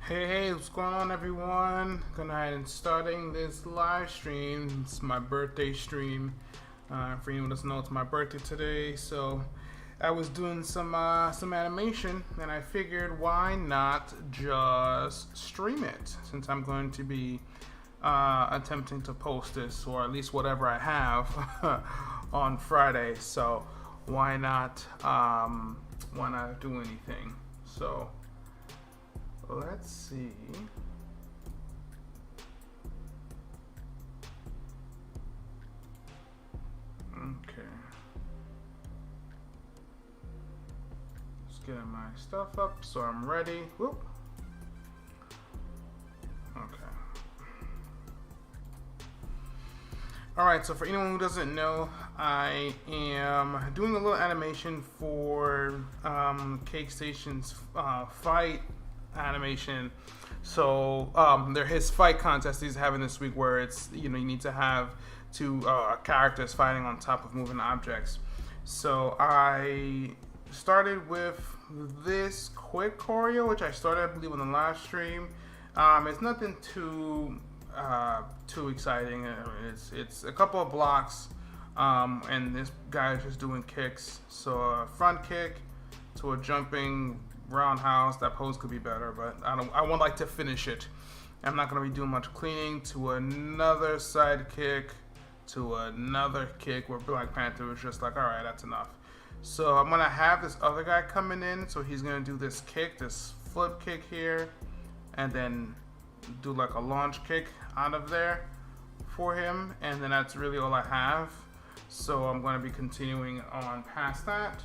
Hey, what's going on, everyone? Going ahead and starting this live stream. It's my birthday stream. For anyone who doesn't know, it's my birthday today, so I was doing some animation, and I figured why not just stream it, since I'm going to be attempting to post this, or at least whatever I have, on Friday. So why not do anything? So let's see. Okay. Just getting my stuff up so I'm ready. Whoop. Okay. Alright, so for anyone who doesn't know, I am doing a little animation for Cake Station's fight animation. So they're his fight contest he's having this week, where it's, you need to have two characters fighting on top of moving objects. So I started with this quick choreo, which I started, I believe, on the last stream. It's nothing too exciting. It's a couple of blocks, and this guy is just doing kicks. So a front kick to a jumping roundhouse. That pose could be better, but I would like to finish it. I'm not going to be doing much cleaning. To another side kick, to another kick, where Black Panther was just like, all right, that's enough. So I'm going to have this other guy coming in, so he's going to do this kick, this flip kick here, and then do like a launch kick out of there for him, and then that's really all I have. So I'm going to be continuing on past that.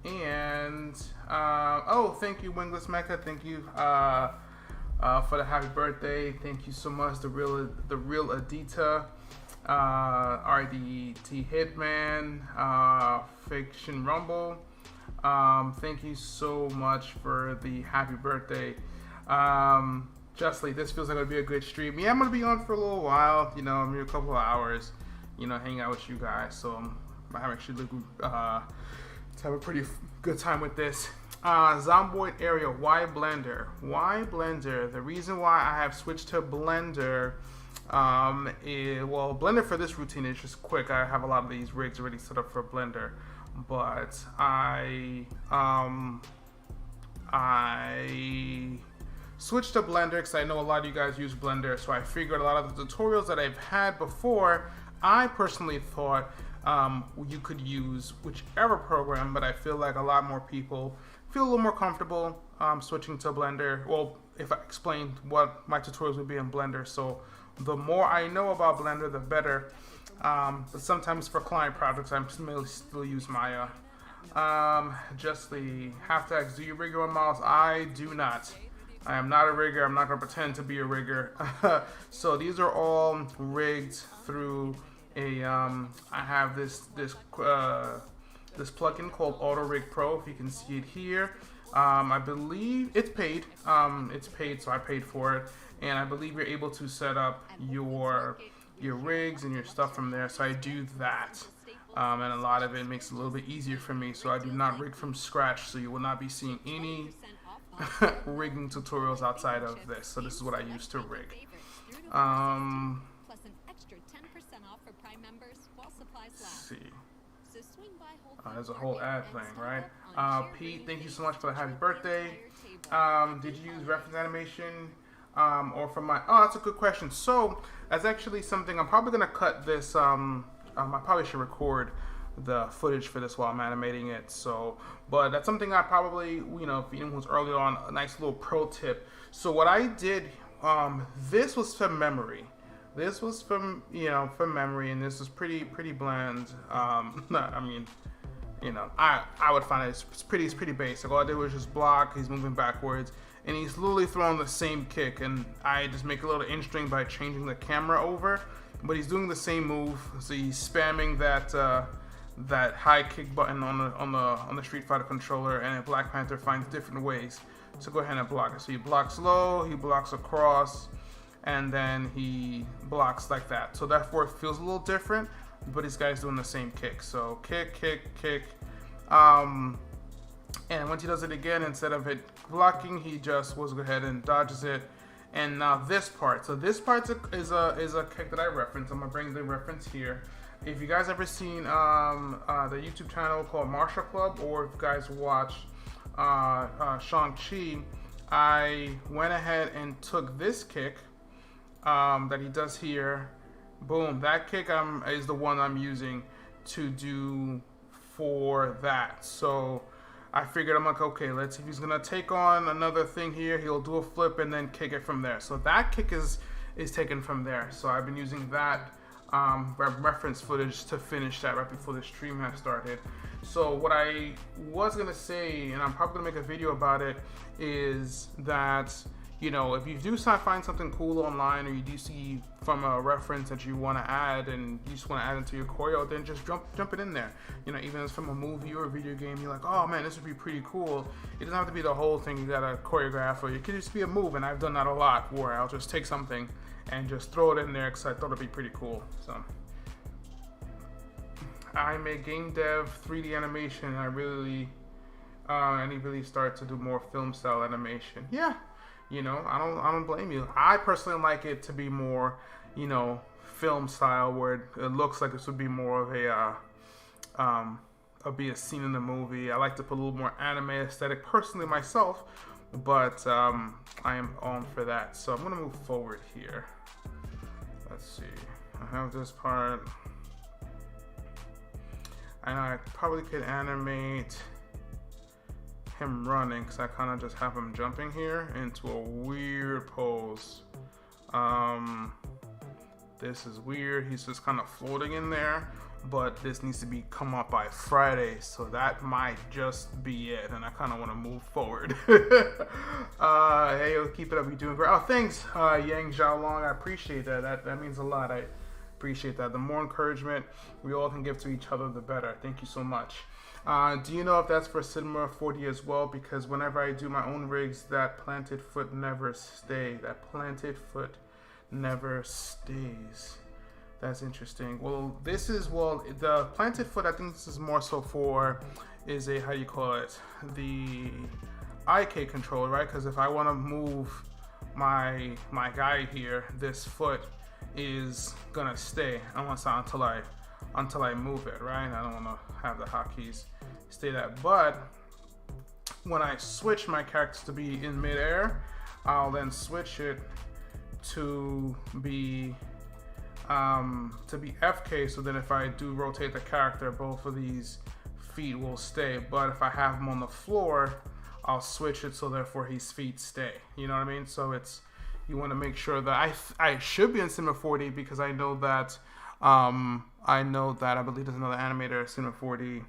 And oh, thank you, Wingless Mecca. Thank you for the happy birthday. Thank you so much, the real Adita, RDT Hitman, Fiction Rumble. Thank you so much for the happy birthday. Justly, this feels like it'll be a good stream. Yeah, I'm gonna be on for a little while. I'm here a couple of hours. Hanging out with you guys. So I'm actually looking to have a pretty good time with this. Zomboid area. Why Blender? Why Blender? The reason why I have switched to Blender, well, Blender for this routine is just quick. I have a lot of these rigs already set up for Blender, but I switched to Blender because I know a lot of you guys use Blender, so I figured a lot of the tutorials that I've had before, I personally thought you could use whichever program, but I feel like a lot more people feel a little more comfortable switching to Blender. Well, if I explained what my tutorials would be in Blender, so the more I know about Blender, the better. But sometimes for client projects, I'm still use Maya. Justly, #, do you rig your own models? I do not. I am not a rigger. I'm not going to pretend to be a rigger. So these are all rigged through a I have this plugin called Auto Rig Pro. If you can see it here, I believe it's paid. It's paid, so I paid for it, and I believe you're able to set up your rigs and your stuff from there. So I do that, and a lot of it makes it a little bit easier for me. So I do not rig from scratch. So you will not be seeing any rigging tutorials outside of this. So this is what I use to rig. Let's see. There's a whole ad thing, right? Pete, thank you so much for the happy birthday. Did you use reference animation or from my? Oh, that's a good question. So that's actually something I'm probably gonna cut this. I probably should record the footage for this while I'm animating it. So, but that's something I probably, if anyone who's early on, a nice little pro tip. So what I did, this was from memory. This was from memory, and this was pretty bland. I mean, I would find it's pretty basic. All I did was just block. He's moving backwards, and he's literally throwing the same kick. And I just make a little in string by changing the camera over, but he's doing the same move. So he's spamming that high kick button on the Street Fighter controller, and Black Panther finds different ways to go ahead and block it. So he blocks low, he blocks across, and then he blocks like that. So therefore it feels a little different, but this guy's doing the same kick. So kick, kick, kick. And once he does it again, instead of it blocking, he just goes ahead and dodges it. And now this part. So this part is a kick that I reference. I'm gonna bring the reference here. If you guys ever seen the YouTube channel called Martial Club, or if you guys watch Shang-Chi, I went ahead and took this kick that he does here. Boom, that kick is the one I'm using to do for that. So I figured, I'm like, okay, let's see if he's gonna take on another thing here. He'll do a flip and then kick it from there. So that kick is taken from there. So I've been using that reference footage to finish that right before the stream has started. So what I was gonna say, and I'm probably gonna make a video about it, is that, you know, if you do find something cool online, or you do see from a reference that you want to add, and you just want to add into your choreo, then just jump it in there. You know, even if it's from a movie or a video game, you're like, oh man, this would be pretty cool. It doesn't have to be the whole thing you gotta choreograph, or it could just be a move. And I've done that a lot, where I'll just take something and just throw it in there because I thought it'd be pretty cool. So I'm a game dev, 3D animation, and I really start to do more film style animation. Yeah. You know, I don't blame you. I personally like it to be more, you know, film style, where it looks like this would be more of a scene in the movie. I like to put a little more anime aesthetic personally myself, but I am on for that. So I'm gonna move forward here. Let's see. I have this part. I know I probably could animate him running, because I kind of just have him jumping here into a weird pose. This is weird. He's just kind of floating in there, but this needs to be come up by Friday, so that might just be it. And I kind of want to move forward. Hey, keep it up. You're doing great. Oh, thanks, Yang Xiaolong. I appreciate that. That means a lot. I appreciate that. The more encouragement we all can give to each other, the better. Thank you so much. Do you know if that's for Cinema 4D as well? Because whenever I do my own rigs, that planted foot never stays. That planted foot never stays. That's interesting. Well, the planted foot, I think this is more so for, is a, how do you call it? The IK controller, right? Because if I want to move my guy here, this foot is gonna stay until I move it, right? I don't want to have the hotkeys stay that. But when I switch my characters to be in midair, I'll then switch it to be FK. So then if I do rotate the character, both of these feet will stay. But if I have him on the floor, I'll switch it so therefore his feet stay. You know what I mean? So you want to make sure that I should be in Cinema 4D, because I know that I believe there's another animator, Cinema 4D,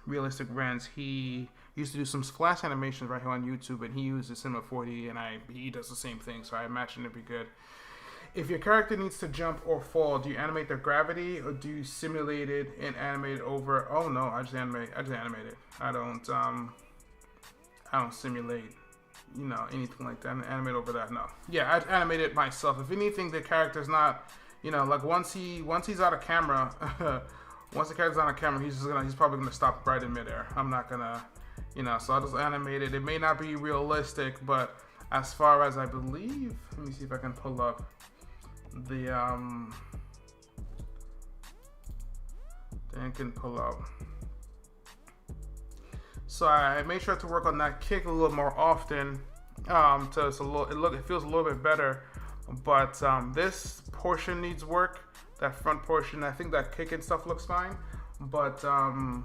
Realistic Rens. He used to do some splash animations right here on YouTube, and he uses Cinema 4D, and he does the same thing, so I imagine it'd be good. If your character needs to jump or fall, do you animate their gravity, or do you simulate it and animate it over? Oh no, I just animate it. I don't simulate, you know, anything like that. Animate over that, no. Yeah, I'd animate it myself. If anything, the character's not, you know, like once he's out of camera, once the character's on camera, he's probably gonna stop right in midair. I'm not gonna, you know, so I'll just animate it. It may not be realistic, but as far as I believe, let me see if I can pull up the then can pull up. So I made sure to work on that kick a little more often, so it feels a little bit better. But this portion needs work. That front portion, I think that kick and stuff looks fine. But I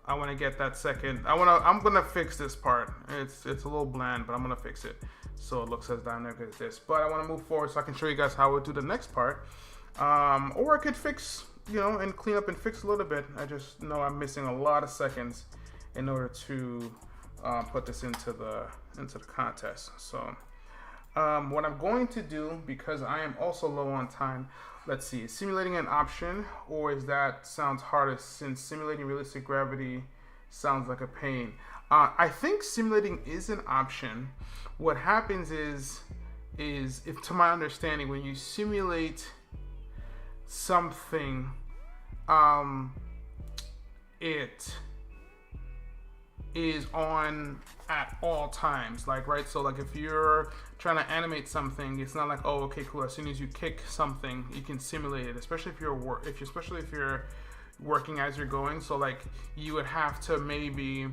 want to get that second. I'm gonna fix this part. It's a little bland, but I'm gonna fix it so it looks as dynamic as this. But I want to move forward so I can show you guys how I would do the next part. Or I could fix, you know, and clean up and fix a little bit. I just know I'm missing a lot of seconds in order to put this into the contest. So what I'm going to do, because I am also low on time, let's see, is simulating an option, or is that sounds harder, since simulating realistic gravity sounds like a pain? I think simulating is an option. What happens is if, to my understanding, when you simulate something, it is on at all times, like, right? So like if you're trying to animate something, it's not like, oh, okay, cool, as soon as you kick something you can simulate it, especially if you're working as you're going. So like you would have to maybe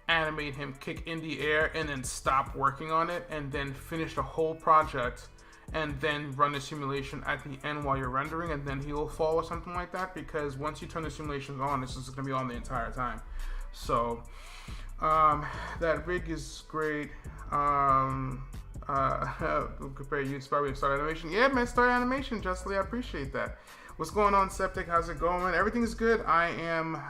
animate him kick in the air and then stop working on it and then finish the whole project and then run the simulation at the end while you're rendering, and then he'll fall or something like that, because once you turn the simulations on, it's just going to be on the entire time. So that rig is great. Compare you inspired me to start animation. Yeah, man, start animation, Justly. I appreciate that. What's going on, Septic? How's it going? Everything's good. I am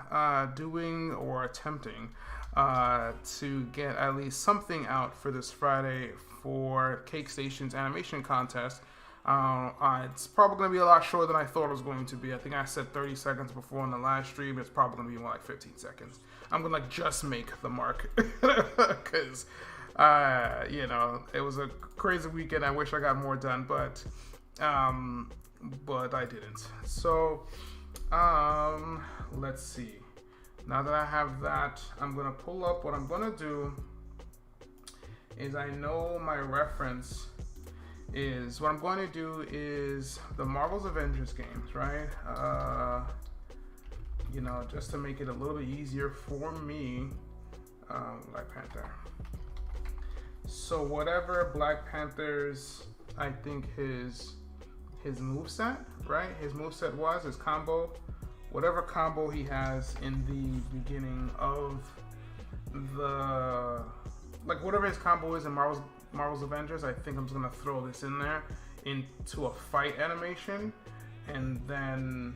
doing or attempting to get at least something out for this Friday for Cake Station's animation contest. It's probably going to be a lot shorter than I thought it was going to be. I think I said 30 seconds before in the live stream. It's probably going to be more like 15 seconds. I'm going to like just make the mark because, you know, it was a crazy weekend. I wish I got more done, but I didn't. So, let's see. Now that I have that, I'm going to pull up. What I'm going to do is, I know my reference is, what I'm going to do is the Marvel's Avengers games, right? You know, just to make it a little bit easier for me, Black Panther. So whatever Black Panther's, I think his moveset, right? His moveset was, his combo, whatever combo he has in the beginning of the, like whatever his combo is in Marvel's Avengers, I think I'm just gonna throw this in there into a fight animation, and then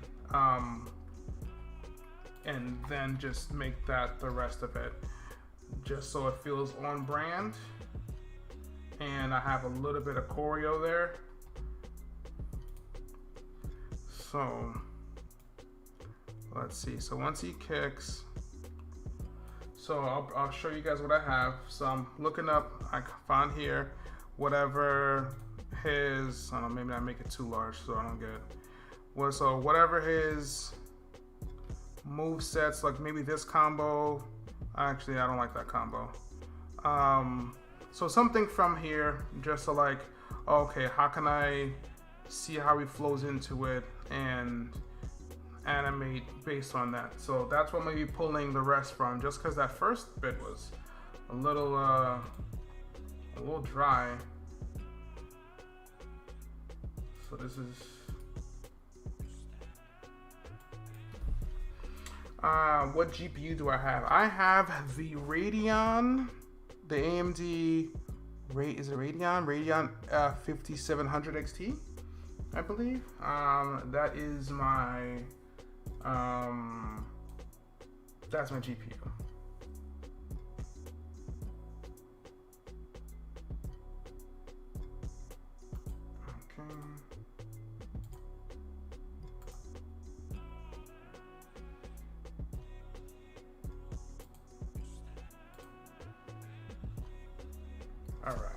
just make that the rest of it, just so it feels on brand, and I have a little bit of choreo there. So let's see. So once he kicks, so I'll show you guys what I have. So I'm looking up, I found here whatever his, I don't know, maybe I make it too large so I don't get it. Well, so whatever his move sets, like maybe this combo, actually I don't like that combo. So something from here, just to like, okay, how can I see how he flows into it and animate based on that. So that's what I'm gonna be pulling the rest from, just because that first bit was a little dry. So this is what GPU do I have? I have the Radeon, the AMD is it Radeon 5700 XT, I believe. That is my that's my GPU. Okay. All right.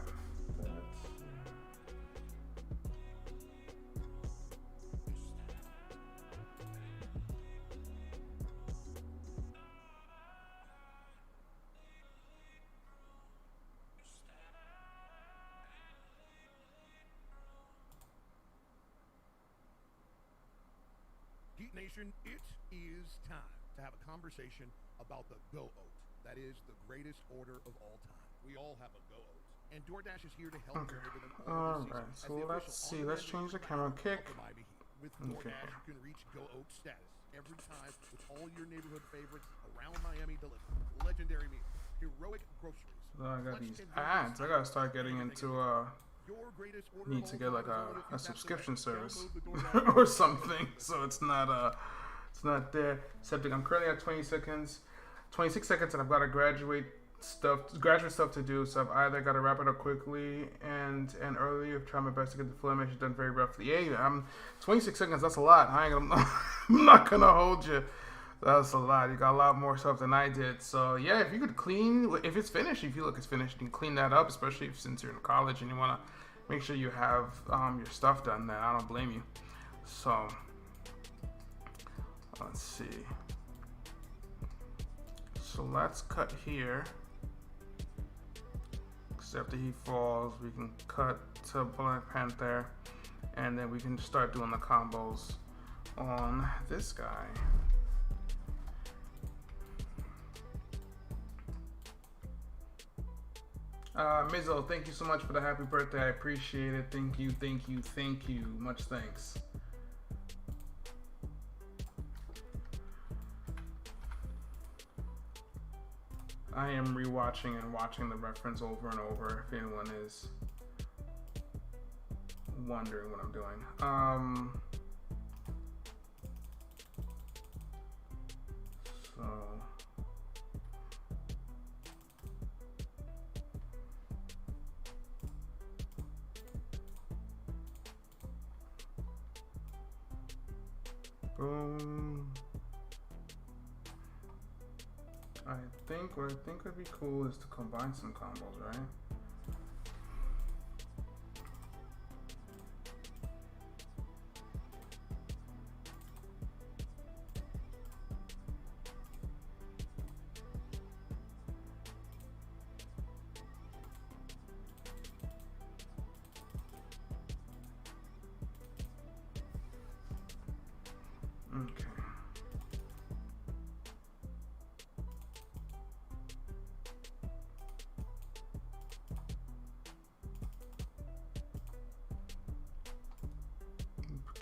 Geek Nation, it is time to have a conversation about the Go Oat. That is the greatest order of all time. We all have a Go Oat, and DoorDash is here to help deliver them all right, so let's see. Let's change the camera kick. With DoorDash, you can reach Go Oat status every time with all your neighborhood favorites around Miami delivered. Legendary meals, heroic groceries. So I got these ads. I gotta start getting into need to get like a subscription service or something, so it's not there. Septic, I'm currently at 26 seconds, and I've got graduate stuff to do, so I've either got to wrap it up quickly and early, or try my best to get the full animation done very roughly. Yeah, I'm 26 seconds, that's a lot. I'm not gonna hold you. That's a lot. You got a lot more stuff than I did. So yeah, if you could if it's finished, if you look it's finished, you can clean that up, especially since you're in college and you want to make sure you have your stuff done, then I don't blame you. So let's see. So let's cut here. After he falls, we can cut to Black Panther, and then we can start doing the combos on this guy. Mizzo, thank you so much for the happy birthday. I appreciate it. Thank you, thank you, thank you. Much thanks. I am rewatching and watching the reference over and over if anyone is wondering what I'm doing. Boom. What I think would be cool is to combine some combos, right? Okay.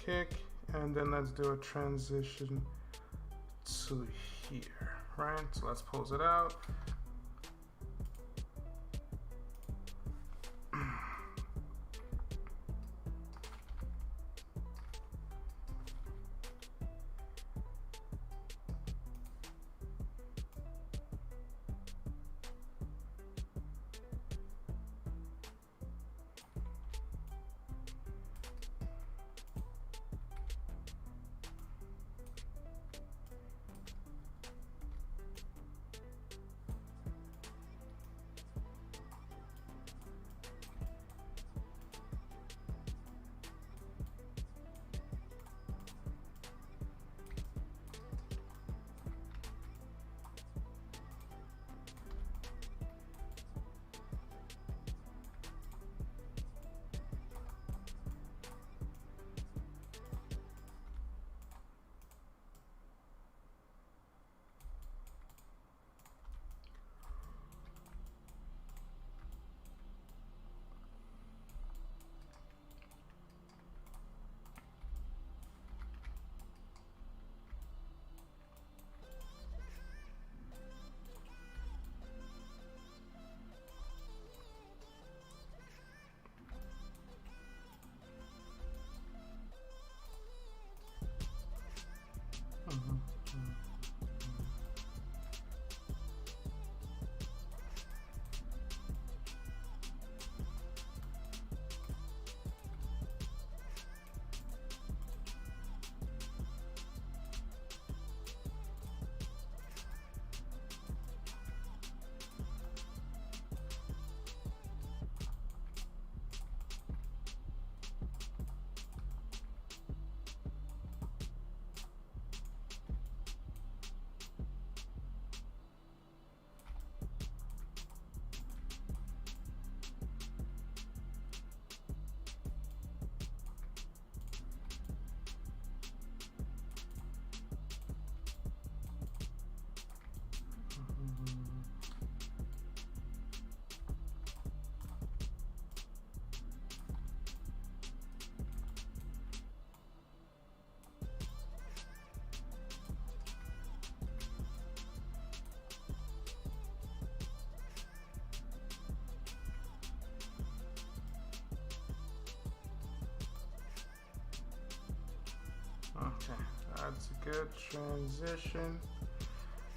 Kick, and then let's do a transition to here, right? So let's pose it out. Okay, that's a good transition.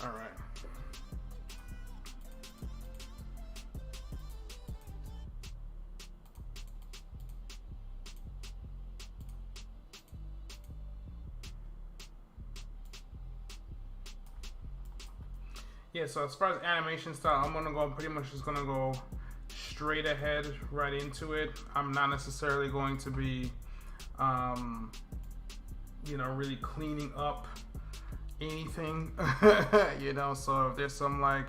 All right. Yeah, so as far as animation style, I'm gonna go pretty much just gonna go straight ahead right into it. I'm not necessarily going to be you know, really cleaning up, anything, you know. So if there's some like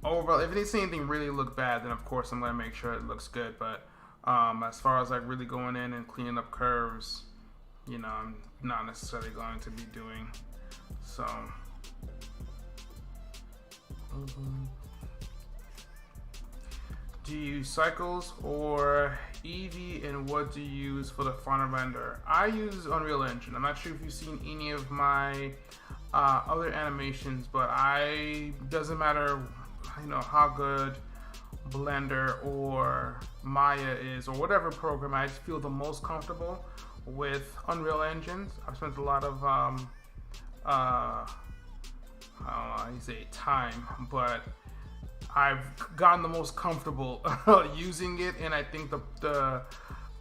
overall, if there's anything really look bad, then of course I'm gonna make sure it looks good. But as far as like really going in and cleaning up curves, you know, I'm not necessarily going to be doing. So. Do you use cycles or Eevee, and what do you use for the final render? I use Unreal Engine. I'm not sure if you've seen any of my other animations, but doesn't matter, you know, how good Blender or Maya is, or whatever program, I feel the most comfortable with Unreal Engine. I've spent a lot of I don't know how you say time, but I've gotten the most comfortable using it, and I think the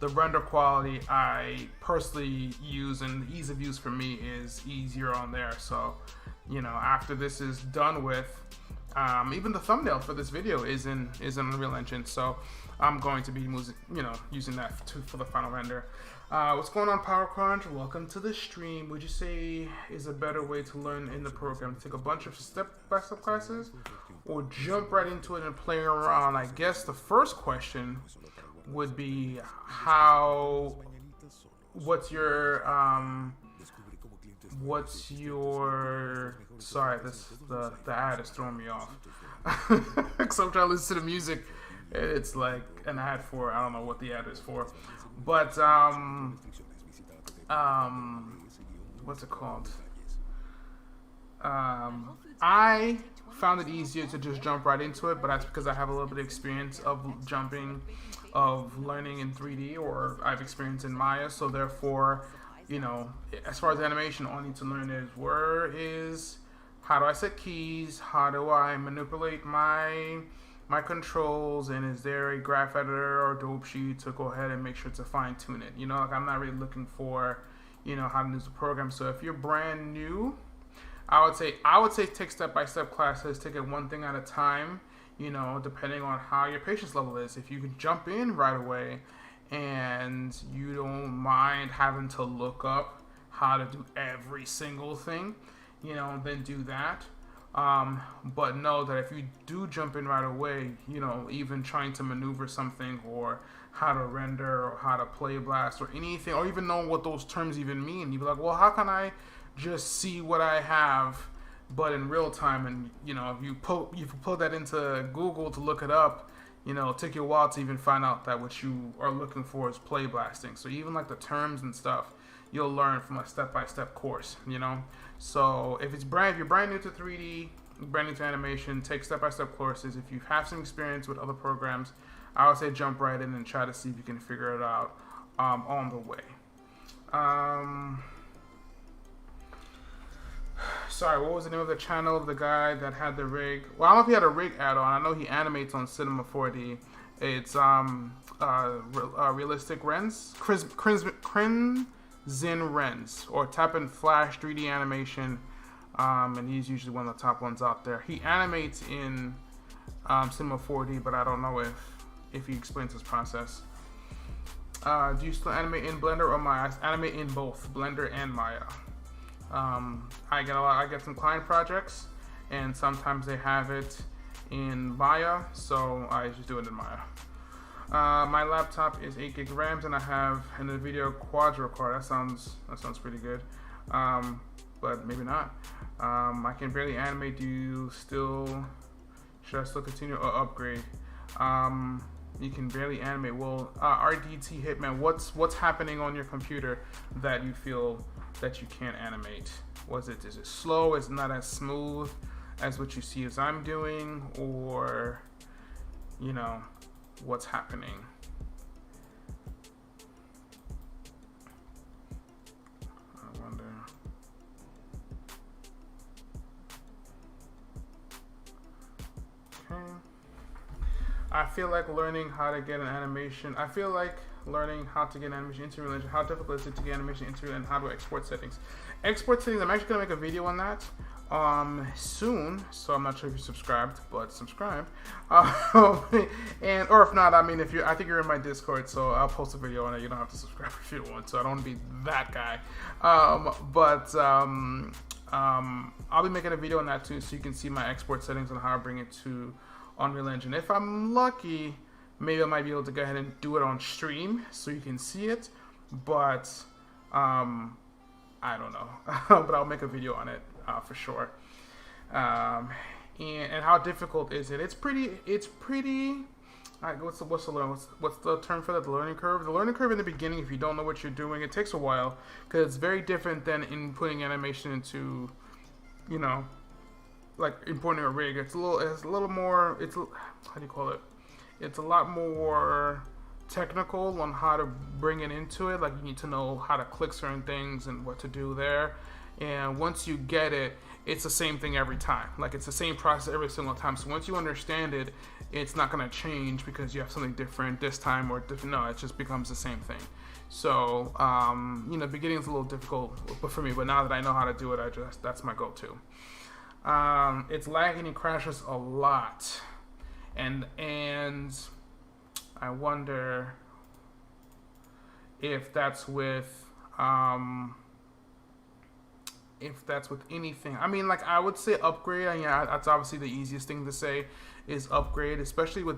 render quality I personally use and the ease of use for me is easier on there. So, you know, after this is done with, even the thumbnail for this video is in Unreal Engine. So I'm going to be using that for the final render. What's going on, Power Crunch? Welcome to the stream. Would you say is a better way to learn in the program? Take a bunch of step-by-step classes, or jump right into it and play around? I guess the first question would be what's your sorry, the ad is throwing me off. Because I'm trying to listen to the music, and it's like an ad for, I don't know what the ad is for. But what's it called? I found it easier to just jump right into it, but that's because I have a little bit of experience of learning in 3D, or I've experienced in Maya. So therefore, you know, as far as animation, all I need to learn is how do I set keys, how do I manipulate my controls, and is there a graph editor or dope sheet to go ahead and make sure to fine tune it. You know, like I'm not really looking for, you know, how to use the program. So if you're brand new, I would say take step-by-step classes, take it one thing at a time, you know, depending on how your patience level is. If you can jump in right away and you don't mind having to look up how to do every single thing, you know, then do that. But know that if you do jump in right away, you know, even trying to maneuver something, or how to render, or how to play blast, or anything, or even know what those terms even mean, you'd be like, well, how can I just see what I have, but in real time? And, you know, if you pull that into Google to look it up, you know, it'll take you a while to even find out that what you are looking for is play blasting. So even like the terms and stuff, you'll learn from a step-by-step course, you know. So if you're brand new to 3D, brand new to animation, take step-by-step courses. If you have some experience with other programs, I would say jump right in and try to see if you can figure it out on the way. Sorry, what was the name of the channel of the guy that had the rig? Well, I don't know if he had a rig add-on. I know he animates on Cinema 4D. It's Realistic Rens, Crimson Rens, or type in Flash 3D animation, and he's usually one of the top ones out there. He animates in Cinema 4D, but I don't know if he explains his process. Do you still animate in Blender or Maya? I animate in both Blender and Maya. I get some client projects, and sometimes they have it in Maya, so I just do it in Maya. My laptop is 8 gig RAMs, and I have an NVIDIA Quadro card. That sounds pretty good, but maybe not. I can barely animate. Should I still continue or upgrade? You can barely animate. Well, RDT Hitman, what's happening on your computer that you feel that you can't animate? Is it slow? Is it not as smooth as what you see as I'm doing? Or, you know, what's happening? I wonder. Okay. I feel like learning how to get an animation. I feel like learning how to get an animation into Unreal Engine. How difficult is it to get animation into, and how to export settings? Export settings, I'm actually going to make a video on that soon, so I'm not sure if you're subscribed, but subscribe. Or if not, I mean, I think you're in my Discord, so I'll post a video on it. You don't have to subscribe if you don't want to. I don't want to be that guy. I'll be making a video on that too, so you can see my export settings and how I bring it to Unreal Engine. If I'm lucky, maybe I might be able to go ahead and do it on stream so you can see it, but I don't know. But I'll make a video on it for sure. And how difficult is it? It's pretty. What's the term for that? The learning curve. The learning curve in the beginning, if you don't know what you're doing, it takes a while because it's very different than inputting animation into, you know, like importing a rig. It's a little more. How do you call it? It's a lot more technical on how to bring it into it. Like you need to know how to click certain things and what to do there. And once you get it, it's the same thing every time. Like it's the same process every single time. So once you understand it, it's not going to change because you have something different this time or different. No, it just becomes the same thing. So, you know, beginning's a little difficult for me, but now that I know how to do it, that's my go-to. It's lagging and crashes a lot. And I wonder if that's with anything. I mean, like I would say upgrade. And yeah, that's obviously the easiest thing to say is upgrade, especially with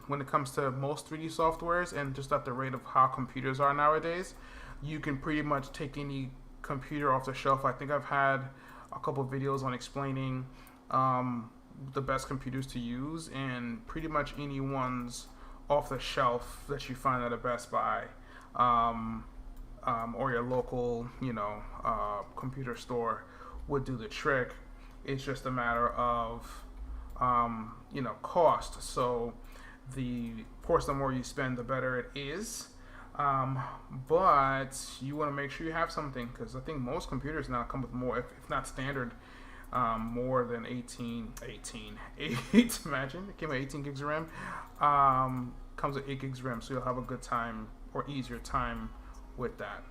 when it comes to most 3D softwares and just at the rate of how computers are nowadays. You can pretty much take any computer off the shelf. I think I've had a couple videos on explaining the best computers to use, and pretty much any ones off the shelf that you find at a Best Buy or your local, you know, computer store would do the trick. It's just a matter of, you know, cost. So of course, the more you spend, the better it is. But you want to make sure you have something, because I think most computers now come with more, if not standard, more than 8, imagine, it came with 18 gigs of RAM, comes with 8 gigs of RAM, so you'll have a good time or easier time with that.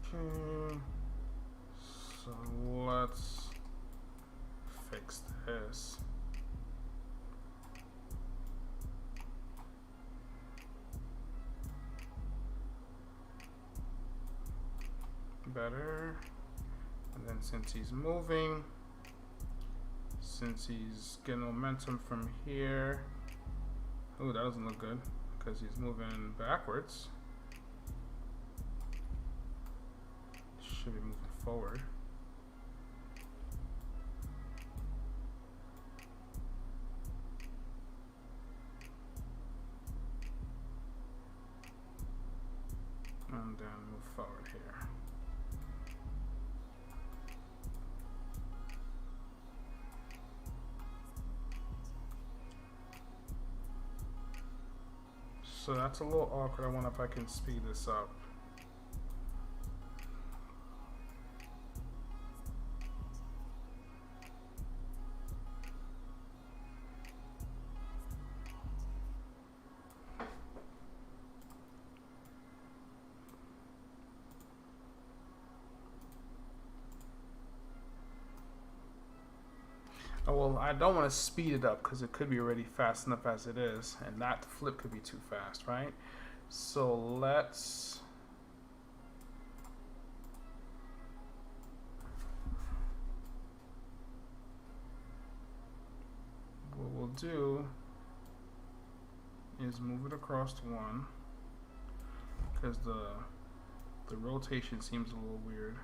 Okay, so let's fix this. Better. And then since he's moving, since he's getting momentum from here, oh, that doesn't look good because he's moving backwards. Should be moving forward. And then move forward here. So that's a little awkward. I wonder if I can speed this up. Oh, well, I don't want to speed it up because it could be already fast enough as it is, and that flip could be too fast, right? So let's... what we'll do is move it across to 1. because the rotation seems a little weird.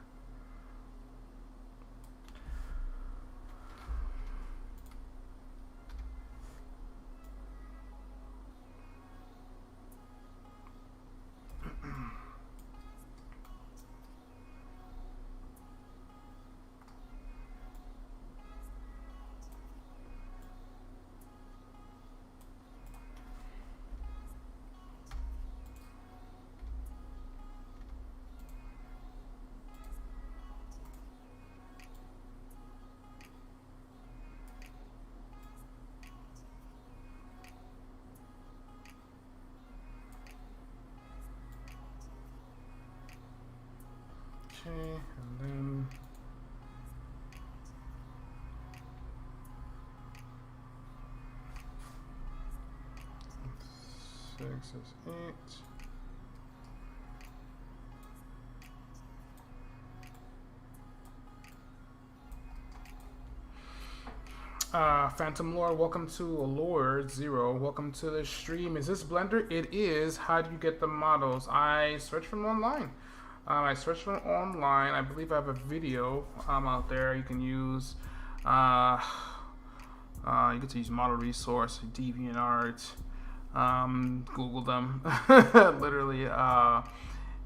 Okay, and then six is 8. Phantom Lore, welcome to Allure Zero. Welcome to the stream. Is this Blender? It is. How do you get the models? I searched them online. I I believe I have a video out there. You can use. You get to use Model Resource, DeviantArt. Google them, literally.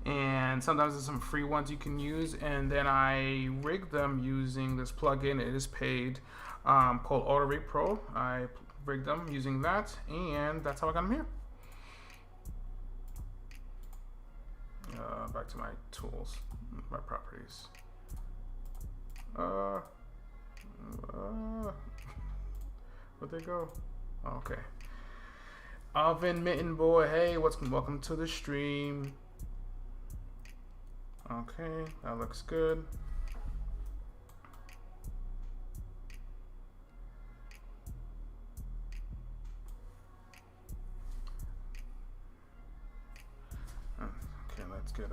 And sometimes there's some free ones you can use. And then I rig them using this plugin. It is paid. Called Auto Rig Pro. I rigged them using that, and that's how I got them here. Back to my tools, my properties. Where'd they go? Okay. Alvin Mitten Boy, hey, welcome to the stream. Okay, that looks good. Okay, let's get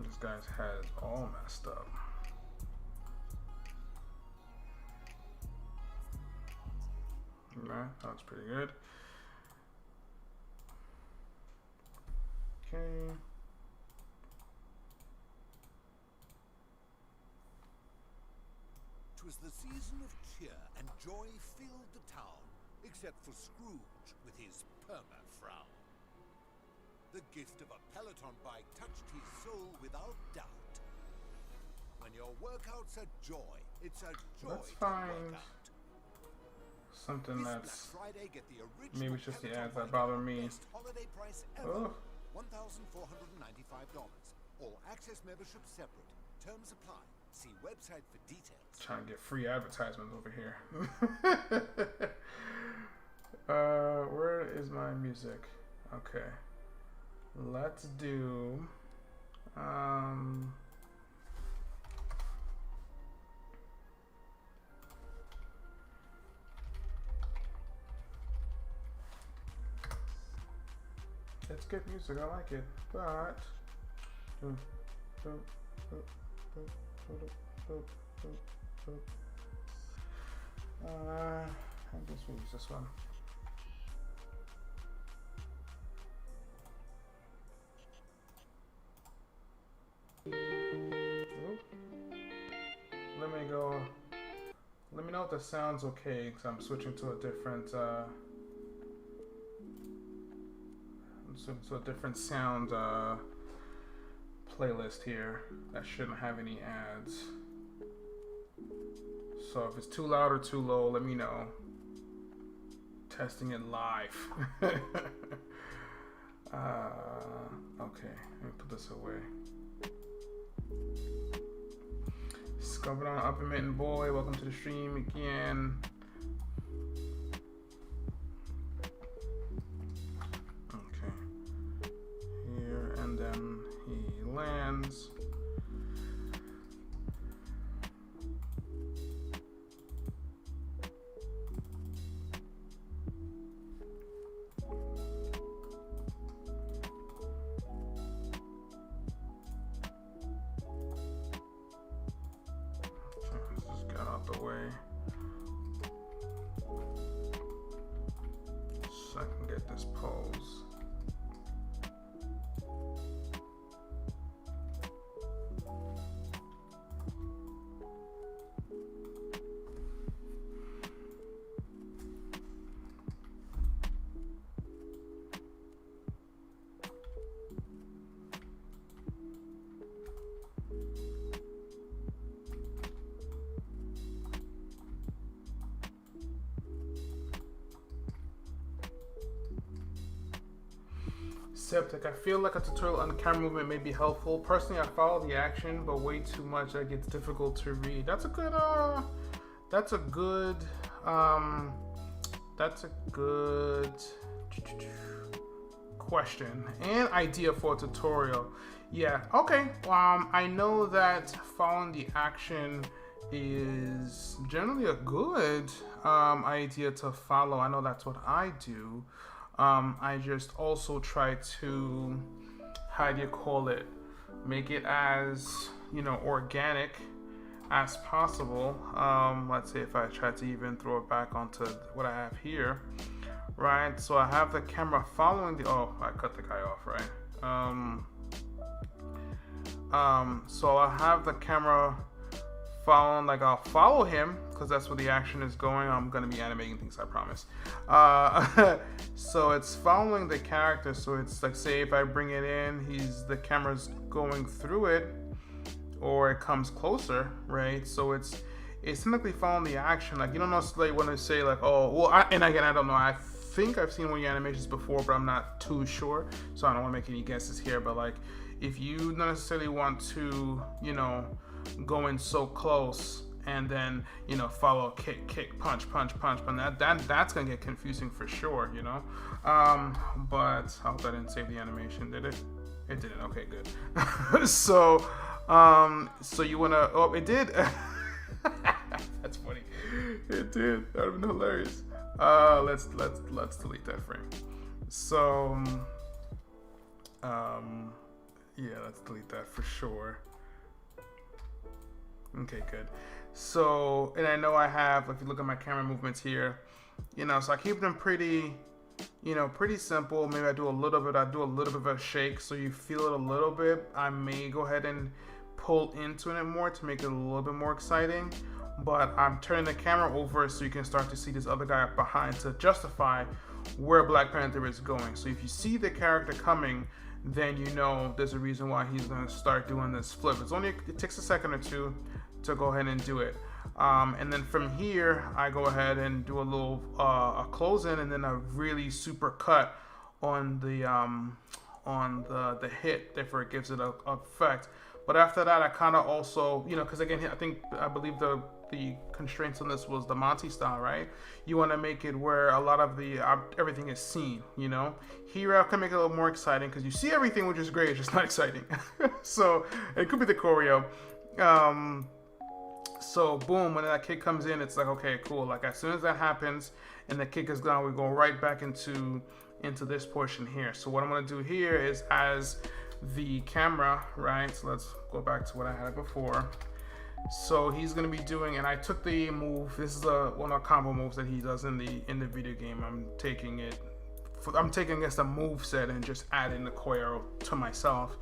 this guy's head is all messed up. Right, that was pretty good. Okay. 'Twas the season of cheer and joy filled the town, except for Scrooge with his perma-frown. The gift of a Peloton bike touched his soul without doubt. When your workout's a joy, it's a joy Let's to find work out. something This that's Black Friday, get the original maybe it's just the Peloton ads that bike bother at me. best holiday price ever. Oh. $1,495. All access membership separate. Terms apply. See website for details. Trying to get free advertisements over here. Where is my music? Okay. Let's do it's good music, I like it, but I guess we'll use this one. Let me go. Let me know if the sound's okay, because I'm switching to a different sound playlist here that shouldn't have any ads. So if it's too loud or too low, let me know. Testing it live. Okay, let me put this away. Scrubbing on Up and Mitten Boy, welcome to the stream again. Okay. Here, and then he lands. Septic. I feel like a tutorial on camera movement may be helpful. Personally, I follow the action, but way too much that gets difficult to read. That's a good question and idea for a tutorial. Yeah, okay. I know that following the action is generally a good idea to follow. I know that's what I do. I just also try to, how do you call it, make it as, organic as possible. Let's say if I try to even throw it back onto what I have here, right? So I have the camera following the, oh, I cut the guy off, right? So I have the camera following, like I'll follow him because that's where the action is going. I'm gonna be animating things, I promise. So it's following the character. So it's like, say if I bring it in, the camera's going through it, or it comes closer, right? So it's technically following the action. Like you don't necessarily want to say like, oh, well, and again, I don't know. I think I've seen one of your animations before, but I'm not too sure, so I don't want to make any guesses here. But like, if you don't necessarily want to, go in so close and then follow kick, punch, and that's gonna get confusing for sure, but I hope I didn't save the animation. Did it? It didn't. Okay, good. So you wanna, oh, it did. That's funny. It did. That would have been hilarious. Let's delete that frame. So yeah, let's delete that for sure. Okay, good. So, and I know I have, if you look at my camera movements here, so I keep them pretty, pretty simple. Maybe I do a little bit of a shake so you feel it a little bit. I may go ahead and pull into it more to make it a little bit more exciting, but I'm turning the camera over so you can start to see this other guy up behind to justify where Black Panther is going. So if you see the character coming, then there's a reason why he's going to start doing this flip. It takes a second or two to go ahead and do it. And then from here, I go ahead and do a little a close in, and then a really super cut on the hit. Therefore, it gives it a effect. But after that, I kind of also, because again, I believe the constraints on this was the Monty style, right? You want to make it where a lot of the everything is seen, Here I can make it a little more exciting because you see everything, which is great. It's just not exciting. So it could be the choreo. So boom, when that kick comes in, it's like, okay, cool. Like as soon as that happens and the kick is gone, we go right back into this portion here. So what I'm gonna do here is as the camera, right? So let's go back to what I had before. So he's gonna be doing, and I took the move. This is one of the combo moves that he does in the video game. I'm taking against a move set and just adding the choreo to myself.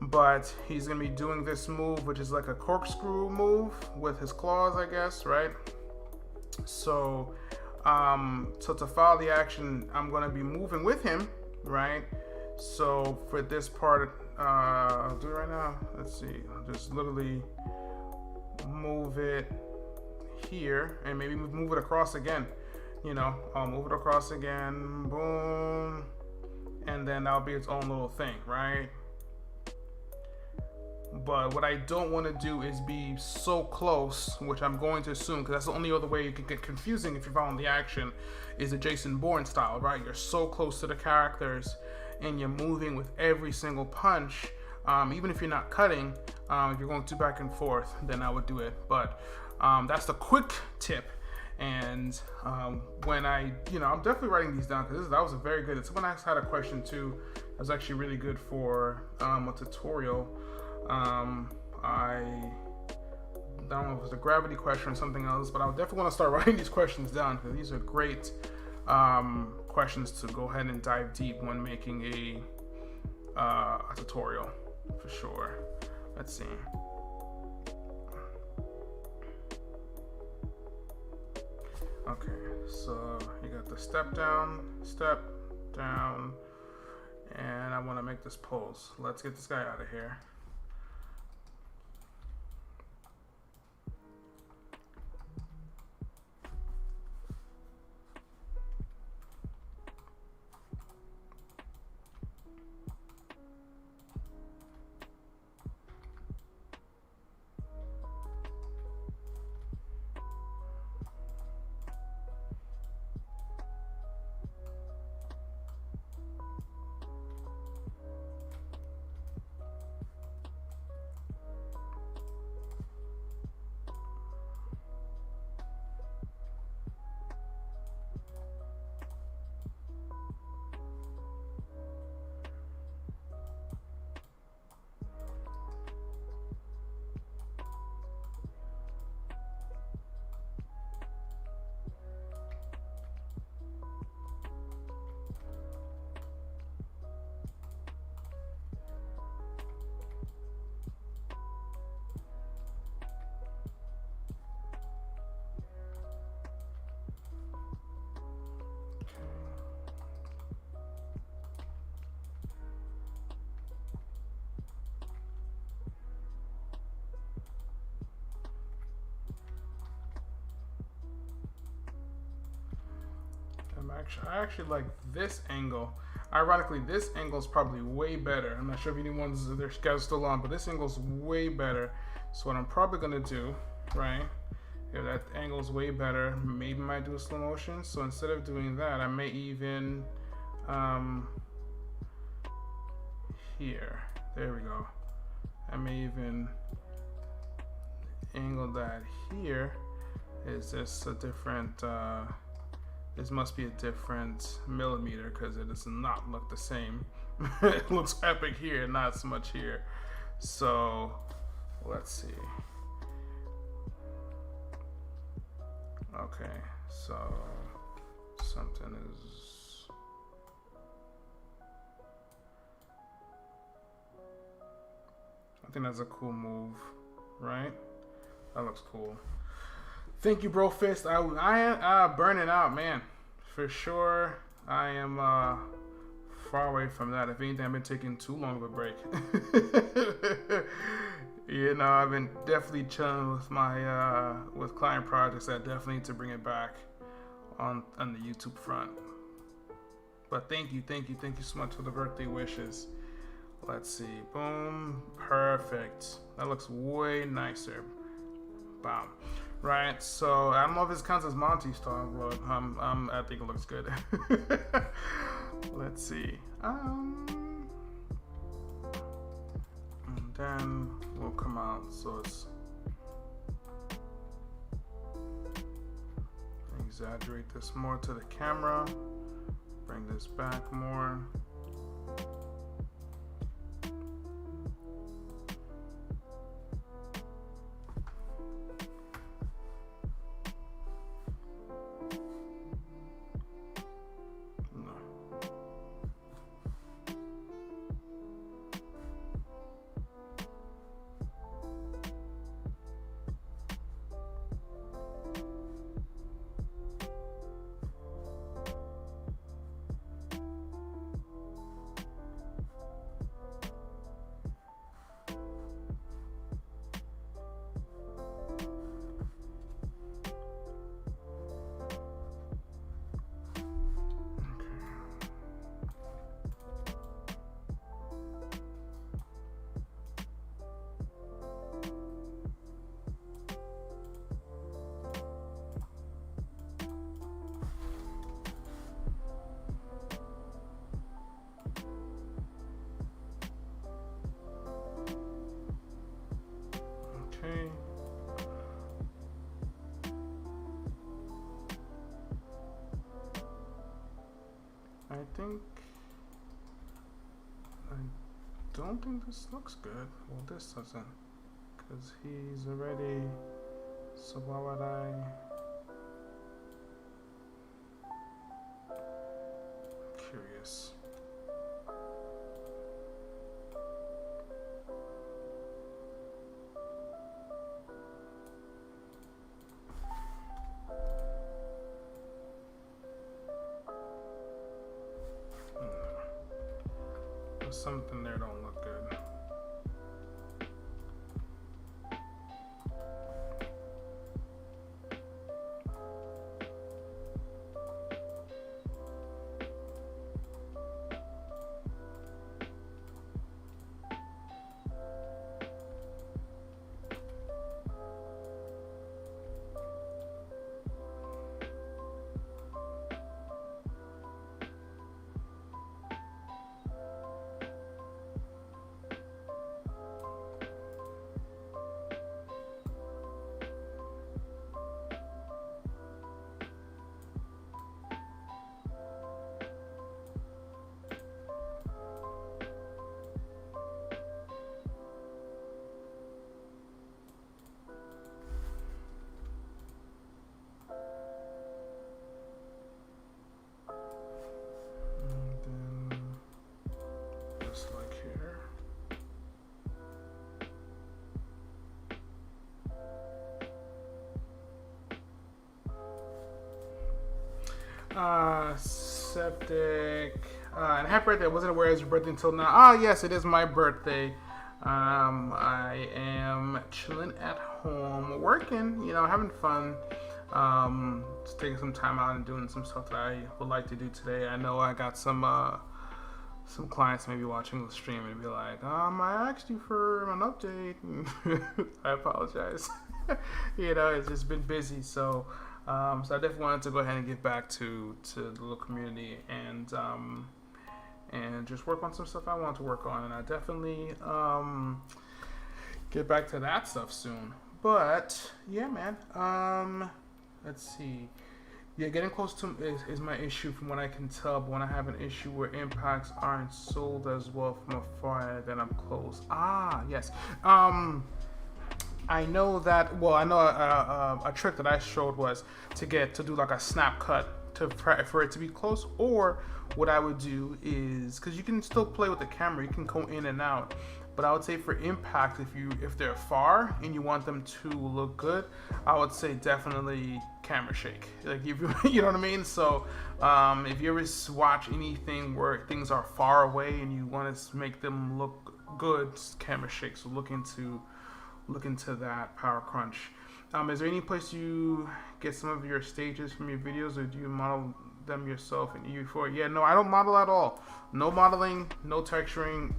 But he's gonna be doing this move, which is like a corkscrew move with his claws, I guess, right? So, to follow the action, I'm gonna be moving with him, right? So for this part, I'll do it right now. Let's see. I'll just literally move it here, and maybe move it across again. I'll move it across again. Boom, and then that'll be its own little thing, right? But what I don't want to do is be so close, which I'm going to assume, because that's the only other way you could get confusing if you're following the action, is the Jason Bourne style, right? You're so close to the characters and you're moving with every single punch. Even if you're not cutting, if you're going too back and forth, then I would do it. But that's the quick tip. And when I'm definitely writing these down because that was a very good. Someone else had a question too. That was actually really good for a tutorial. I don't know if it was a gravity question or something else, but I would definitely want to start writing these questions down because these are great questions to go ahead and dive deep when making a tutorial for sure. Let's see. Okay, so you got the step down, and I want to make this pose. Let's get this guy out of here. I actually like this angle. Ironically, this angle is probably way better. I'm not sure if anyone's their schedule's still on, but this angle's way better. So what I'm probably gonna do, right? If that angle's way better, maybe I might do a slow motion. So instead of doing that, I may even here. There we go. I may even angle that here. Is this a different this must be a different millimeter because it does not look the same. It looks epic here, not so much here. So let's see. Okay, so something is I think that's a cool move, right? That looks cool. Thank you, Bro Fist. I am burning out, man. For sure, I am far away from that. If anything, I've been taking too long of a break. You know, I've been definitely chilling with my with client projects. I definitely need to bring it back on the YouTube front. But thank you so much for the birthday wishes. Let's see, boom, perfect. That looks way nicer. Bam. Right, so I don't know if this counts as Monty style, but I think it looks good. Let's see. And then we'll come out. So it's exaggerate this more to the camera. Bring this back more. I don't think this looks good. Well, this doesn't, because he's already, so why would I? Curious. Something there don't look good. Septic. And happy birthday. I wasn't aware it was your birthday until now. Ah, yes, it is my birthday. I am chilling at home, working, you know, having fun. Just taking some time out and doing some stuff that I would like to do today. I know I got some clients maybe watching the stream and be like, I asked you for an update. I apologize. It's just been busy. So I definitely wanted to go ahead and get back to the little community and just work on some stuff I want to work on. And I definitely get back to that stuff soon. But yeah, man. Let's see. Yeah, getting close to is my issue from what I can tell. But when I have an issue where impacts aren't sold as well from afar, then I'm close. Yes. I know that. Well, I know a trick that I showed was to do like a snap cut for it to be close. Or what I would do is, because you can still play with the camera, you can go in and out. But I would say for impact, if they're far and you want them to look good, I would say definitely camera shake. Like if you know what I mean. So if you ever watch anything where things are far away and you want to make them look good, camera shake. So look into that Power Crunch. Is there any place you get some of your stages from your videos, or do you model them yourself in EU4? Yeah, no, I don't model at all. No modeling, no texturing.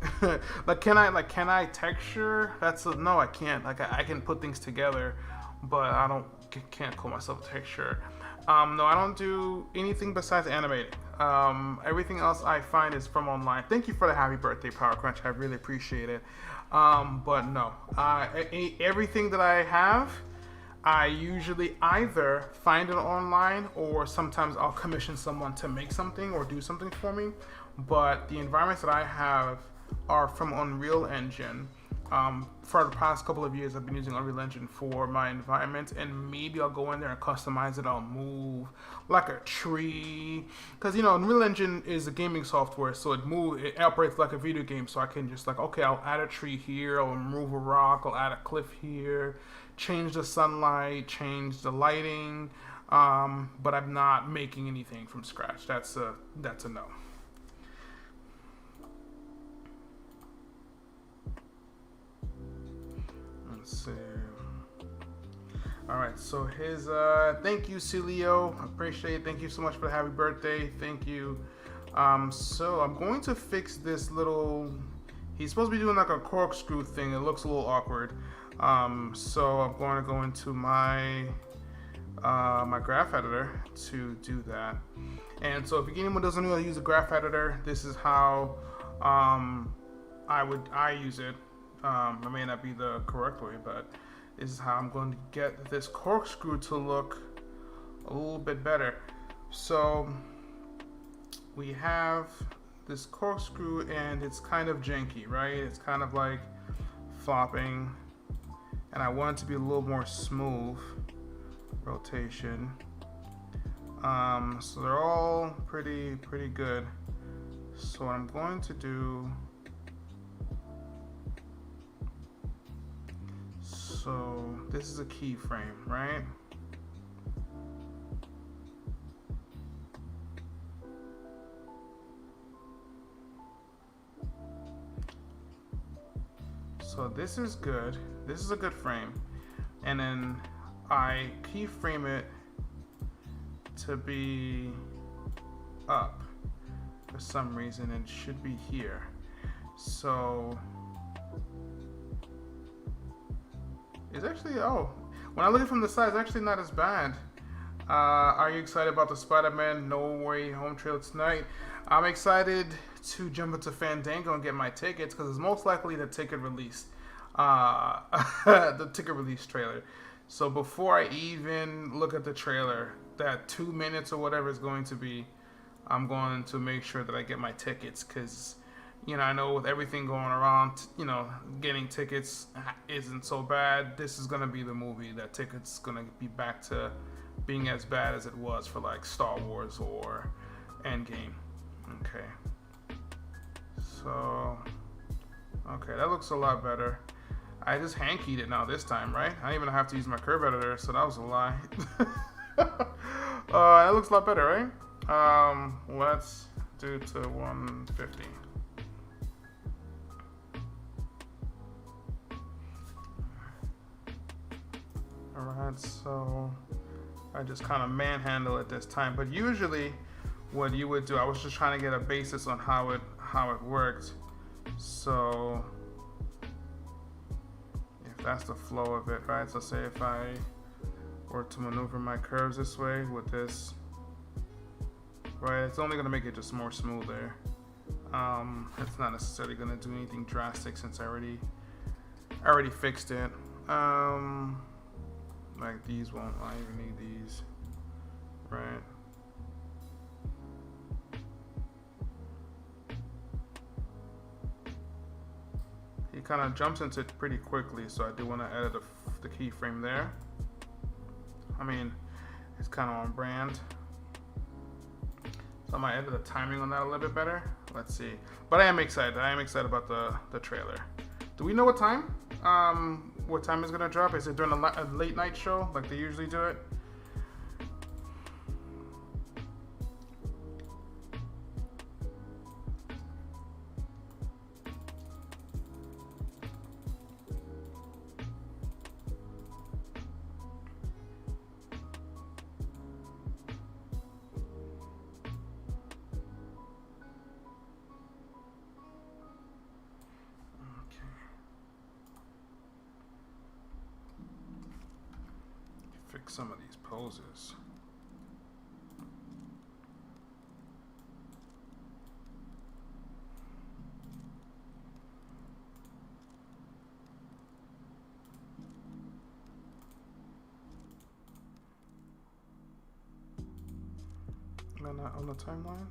Can I texture? No, I can't. I can put things together, but can't call myself a texture. No, I don't do anything besides animating. Everything else I find is from online. Thank you for the happy birthday, Power Crunch. I really appreciate it. But no, everything that I have, I usually either find it online, or sometimes I'll commission someone to make something or do something for me. But the environments that I have are from Unreal Engine. For the past couple of years, I've been using Unreal Engine for my environment, and maybe I'll go in there and customize it. I'll move like a tree, because Unreal Engine is a gaming software, so it operates like a video game. So I can just okay, I'll add a tree here, I'll remove a rock, I'll add a cliff here, change the sunlight, change the lighting, but I'm not making anything from scratch. That's a no. Let's see. All right, so his thank you, Celio. Appreciate it. Thank you so much for the happy birthday. Thank you. So I'm going to fix this little. He's supposed to be doing like a corkscrew thing. It looks a little awkward. So I'm going to go into my my graph editor to do that. And so if anyone doesn't know how to use a graph editor, this is how I use it. It may not be the correct way, but this is how I'm going to get this corkscrew to look a little bit better. So we have this corkscrew and it's kind of janky, right? It's kind of like flopping, and I want it to be a little more smooth rotation. So they're all pretty good. So what I'm going to do, so this is a keyframe, right? So this is good. This is a good frame. And then I keyframe it to be up for some reason. It should be here. So it's actually, when I look at it from the side, it's actually not as bad. Are you excited about the Spider-Man No Way Home trailer tonight? I'm excited to jump into Fandango and get my tickets, because it's most likely the ticket release, the ticket release trailer. So before I even look at the trailer, that 2 minutes or whatever is going to be, I'm going to make sure that I get my tickets, because I know with everything going around, getting tickets isn't so bad. This is going to be the movie that tickets going to be back to being as bad as it was for like Star Wars or Endgame. Okay. So, okay, that looks a lot better. I just hand keyed it now this time, right? I didn't even have to use my curve editor, so that was a lie. That looks a lot better, right? Let's do to 150. Alright, so I just kind of manhandle it this time. But usually what you would do, I was just trying to get a basis on how it worked. So if that's the flow of it, right? So say if I were to maneuver my curves this way with this, right, it's only going to make it just more smoother. It's not necessarily going to do anything drastic since I already fixed it. Like these won't, I even need these, right? He kind of jumps into it pretty quickly, so I do want to edit the keyframe there. I mean, it's kind of on brand. So I might edit the timing on that a little bit better. Let's see. But I am excited. I am excited about the trailer. Do we know what time? What time is gonna drop? Is it during a late night show like they usually do it? Fix some of these poses. Am I not on the timeline?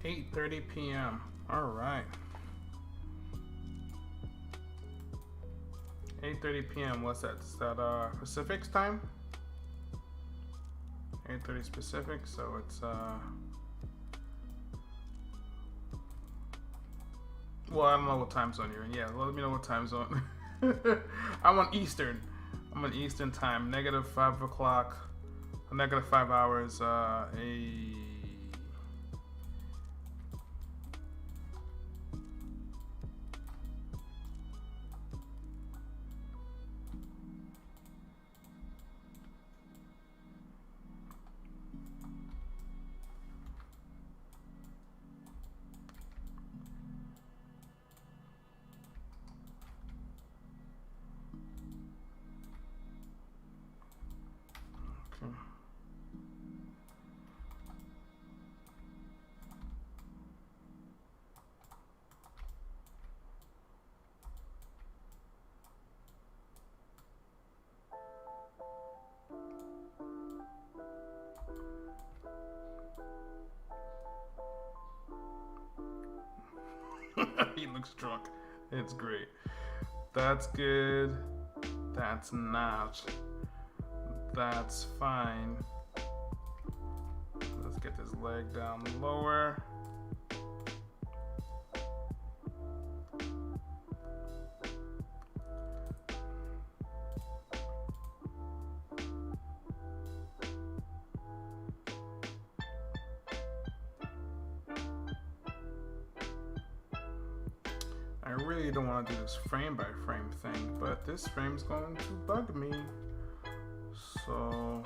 (8:30 p.m.) All right. 8:30 p.m. What's that? Is that Pacific's time? 8:30 Pacific, so it's well, I don't know what time zone you're in. Yeah, let me know what time zone. I'm on Eastern. I'm on Eastern time. -5 o'clock. -5 hours. He looks drunk. It's great. That's good. That's not. That's fine. Let's get this leg down lower. I really don't want to do this frame by frame thing, but this frame's going to bug me. So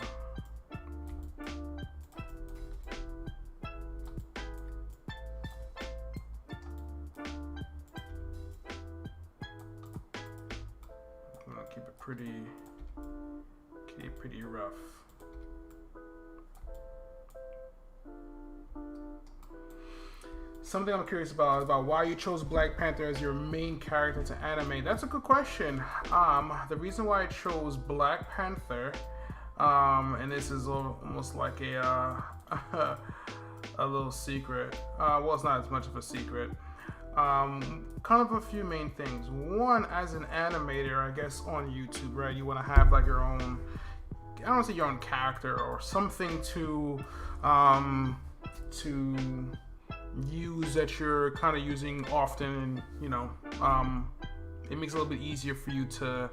I'm gonna keep it pretty rough. Something I'm curious about why you chose Black Panther as your main character to animate. That's a good question. The reason why I chose Black Panther, and this is almost like a little secret. Well, it's not as much of a secret. kind of a few main things. One, as an animator, I guess on YouTube, right? You want to have like your own, I don't want to say your own character or something to use that you're kind of using often, and it makes it a little bit easier for you to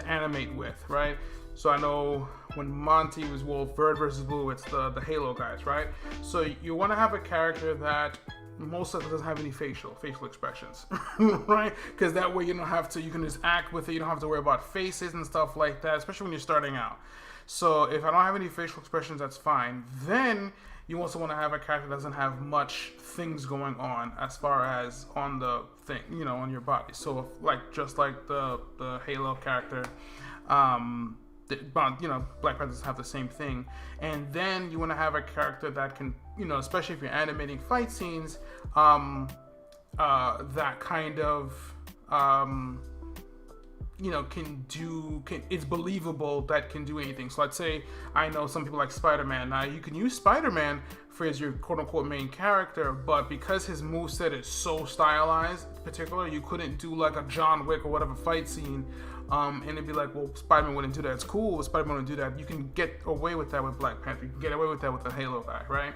animate with, right? So I know when Monty was Red versus Blue, it's the Halo guys, right? So you want to have a character that most of it doesn't have any facial expressions, right? Because that way you can just act with it. You don't have to worry about faces and stuff like that, especially when you're starting out. So if I don't have any facial expressions, that's fine. Then you also want to have a character that doesn't have much things going on as far as on the thing, on your body. So just like the Halo character, Black Panthers have the same thing. And then you want to have a character that can, especially if you're animating fight scenes, that kind of, it's believable that can do anything. So let's say I know some people like Spider-Man. Now you can use Spider-Man as your quote-unquote main character, but because his moveset is so stylized, in particular, you couldn't do like a John Wick or whatever fight scene, and it'd be like, well, Spider-Man wouldn't do that. It's cool, but Spider-Man wouldn't do that. You can get away with that with Black Panther. You can get away with that with the Halo guy, right?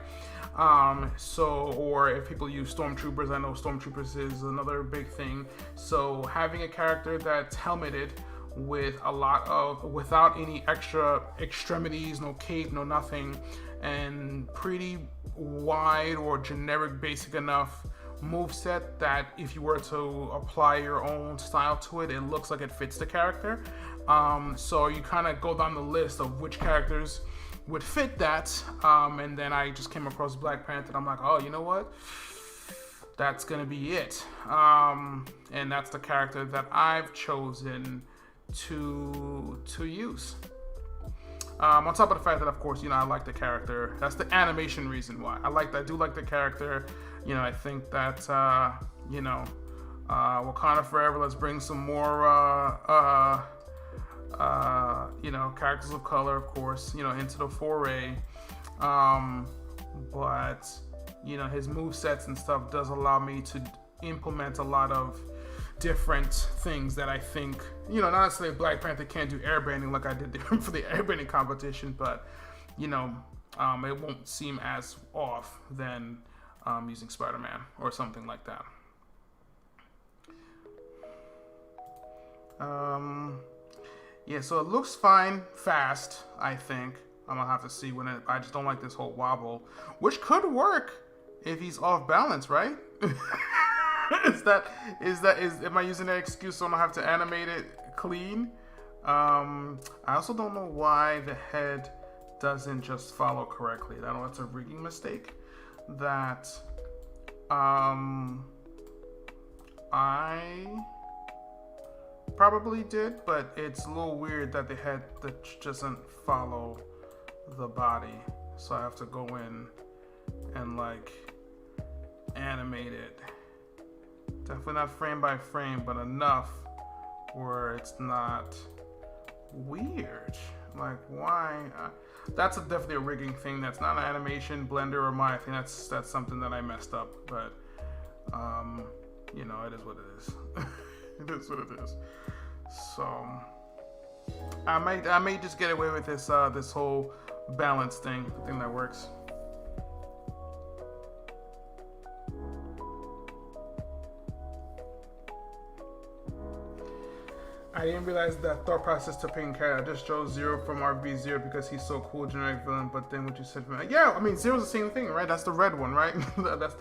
Or if people use Stormtroopers, I know Stormtroopers is another big thing. So having a character that's helmeted with without any extra extremities, no cape, no nothing, and pretty wide or generic basic enough moveset that if you were to apply your own style to it, it looks like it fits the character. So you kind of go down the list of which characters would fit that, and then I just came across Black Panther, and I'm like, oh, you know what? That's gonna be it. And that's the character that I've chosen to use. On top of the fact that, of course, I like the character. That's the animation reason why. I do like the character. I think that, Wakanda Forever, let's bring some more, characters of color, of course, into the foray. But, his movesets and stuff does allow me to implement a lot of different things that I think, not necessarily Black Panther can't do airbending like I did for the airbending competition, but, it won't seem as off than using Spider-Man or something like that. Yeah, so it looks fine, fast, I think. I'm gonna have to see I just don't like this whole wobble, which could work if he's off balance, right? Am I using that excuse so I don't have to animate it clean? I also don't know why the head doesn't just follow correctly. I know it's a rigging mistake that I probably did, but it's a little weird that the head doesn't follow the body. So I have to go in and animate it. Definitely not frame by frame, but enough where it's not weird. Like, why? That's definitely a rigging thing. That's not an animation, Blender, or Maya. I think that's something that I messed up. But, it is what it is. It is what it is. So, I may just get away with this whole balance thing that works. I didn't realize that thought process to picking character. I just chose Zero from RB0 because he's so cool, generic villain. But then what you said, Zero's the same thing, right? That's the red one, right? That's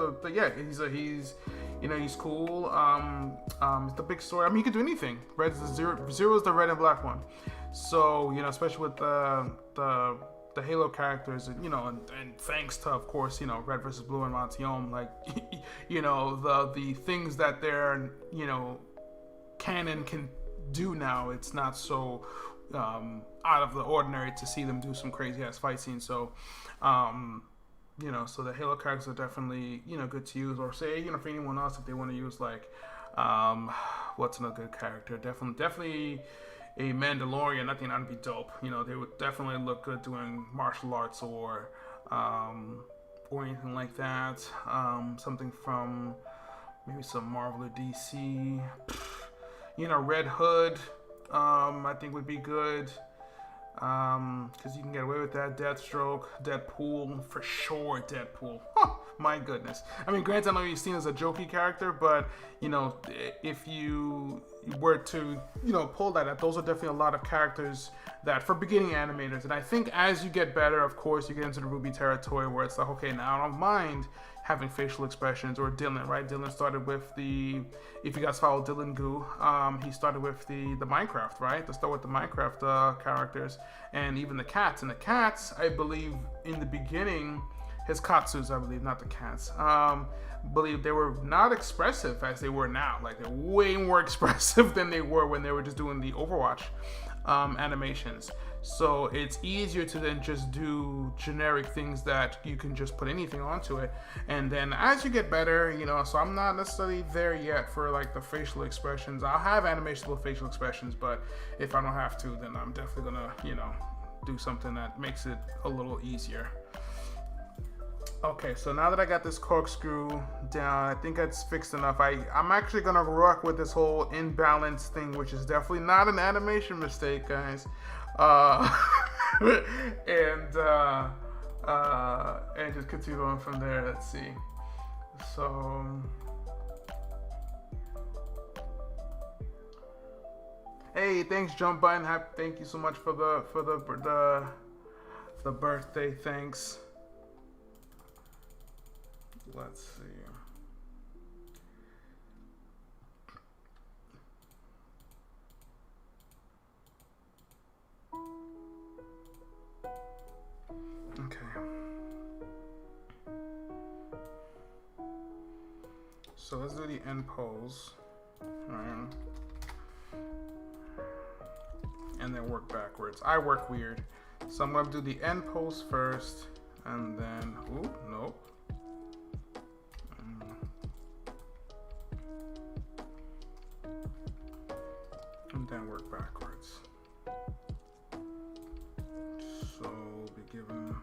he's cool. It's the big story. I mean, he could do anything. Zero is the red and black one. So especially with the Halo characters, and thanks to, of course, Red versus Blue and Montiom, the things that their canon can do now, it's not so out of the ordinary to see them do some crazy ass fight scenes. So so the Halo characters are definitely good to use, or say for anyone else if they want to use what's a good character, definitely a Mandalorian. I think that'd be dope. They would definitely look good doing martial arts or or anything like that. Something from maybe some Marvel or DC. You know, Red Hood, I think would be good. Because you can get away with that. Deathstroke, Deadpool, for sure. Deadpool. Oh, my goodness. I mean, granted, I know he's seen as a jokey character, but you know, if you were to, you know, pull that, those are definitely a lot of characters that for beginning animators. And I think as you get better, of course, you get into the Ruby territory where it's like, okay, now I don't mind having facial expressions. Or Dylan, right? Dylan started with the, if you guys follow Dylan Goo, he started with the Minecraft, right? To start with the Minecraft characters, and even the cats. And the cats, I believe, in the beginning, his Katsus, I believe, not the cats, believe they were not expressive as they were now. Like, they're way more expressive than they were when they were just doing the Overwatch animations. So it's easier to then just do generic things that you can just put anything onto it. And then as you get better, you know, so I'm not necessarily there yet for like the facial expressions. I'll have animations with facial expressions, but if I don't have to, then I'm definitely gonna, you know, do something that makes it a little easier. Okay, so now that I got this corkscrew down, I think it's fixed enough. I'm actually gonna rock with this whole imbalance thing, which is definitely not an animation mistake, guys. And just continue on from there. Let's see. So hey, thanks Jump Button. Thank you so much for the birthday. Thanks. Let's see. Okay. So let's do the end pose. Alright. And then work backwards. I work weird. So I'm gonna do the end pose first, and then nope. And then work backwards. So be given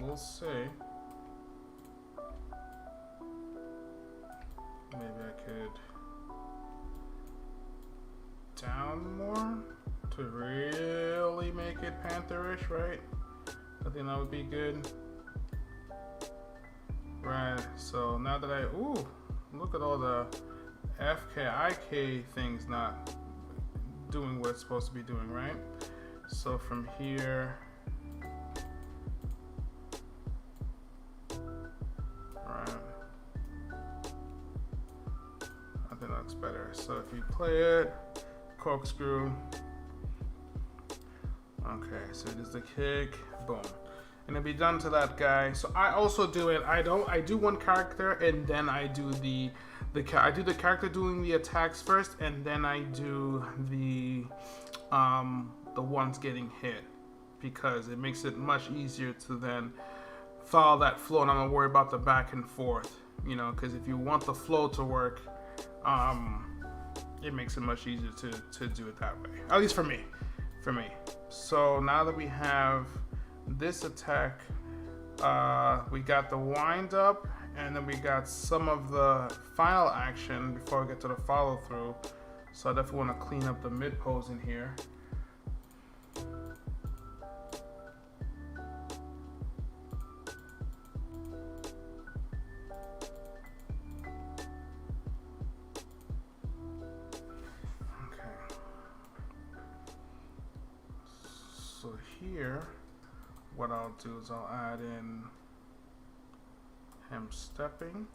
will say, maybe I could down more to really make it Pantherish, right? I think that would be good. Right, so now that ooh, look at all the FKIK things not doing what it's supposed to be doing, right? So from here, right, I think that looks better. So if you play it, corkscrew, okay, so it is the kick, boom. And it'll be done to that guy. So I also do it. I do one character and then I do the character doing the attacks first, and then I do the ones getting hit, because it makes it much easier to then follow that flow, and I'm gonna worry about the back and forth, you know, because if you want the flow to work, it makes it much easier to do it that way. At least for me. So now that we have this attack, we got the wind up, and then we got some of the final action before we get to the follow through. So I definitely want to clean up the mid pose in here. Okay. So here, what I'll do is I'll add in him stepping.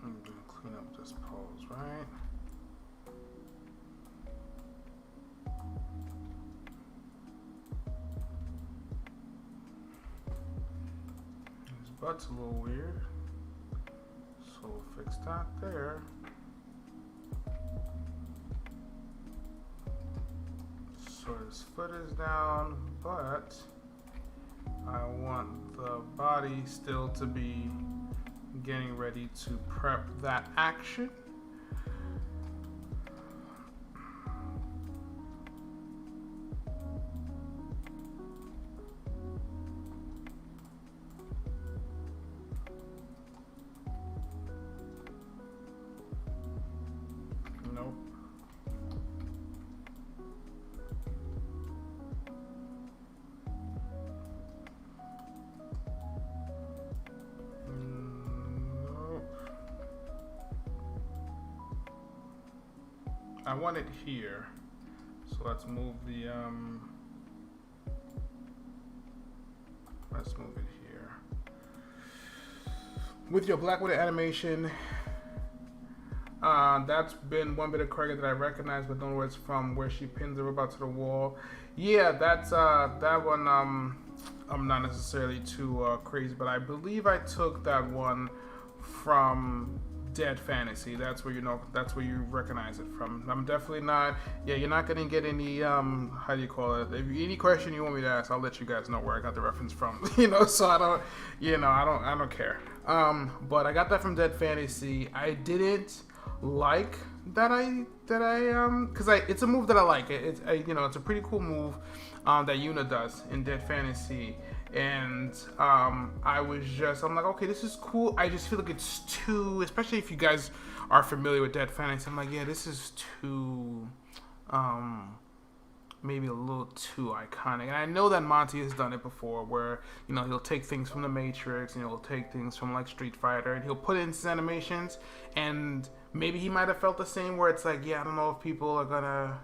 I'm gonna clean up this pose, right? His butt's a little weird. So we'll fix that there. So his foot is down, but I want the body still to be getting ready to prep that action. Nope. Nope. I want it here. So let's move the let's move it here. With your Black Widow animation, that's been one bit of choreography that I recognize, but don't know where it's from, where she pins the robot to the wall. Yeah, that's that one. I'm not necessarily too crazy, but I believe I took that one from Dead Fantasy. That's where that's where you recognize it from. I'm definitely not. Yeah, you're not gonna get any how do you call it? If any question you want me to ask, I'll let you guys know where I got the reference from. So I don't. I don't care. But I got that from Dead Fantasy. I didn't like that because it's a move that I like. It's a pretty cool move that Yuna does in Dead Fantasy, and I'm like, okay, this is cool. I just feel like it's too, especially if you guys are familiar with Dead Fantasy, I'm like, yeah, this is too maybe a little too iconic. And I know that Monty has done it before, where he'll take things from the Matrix and he'll take things from like Street Fighter and he'll put it in his animations, and maybe he might have felt the same, where it's like, yeah, I don't know if people are gonna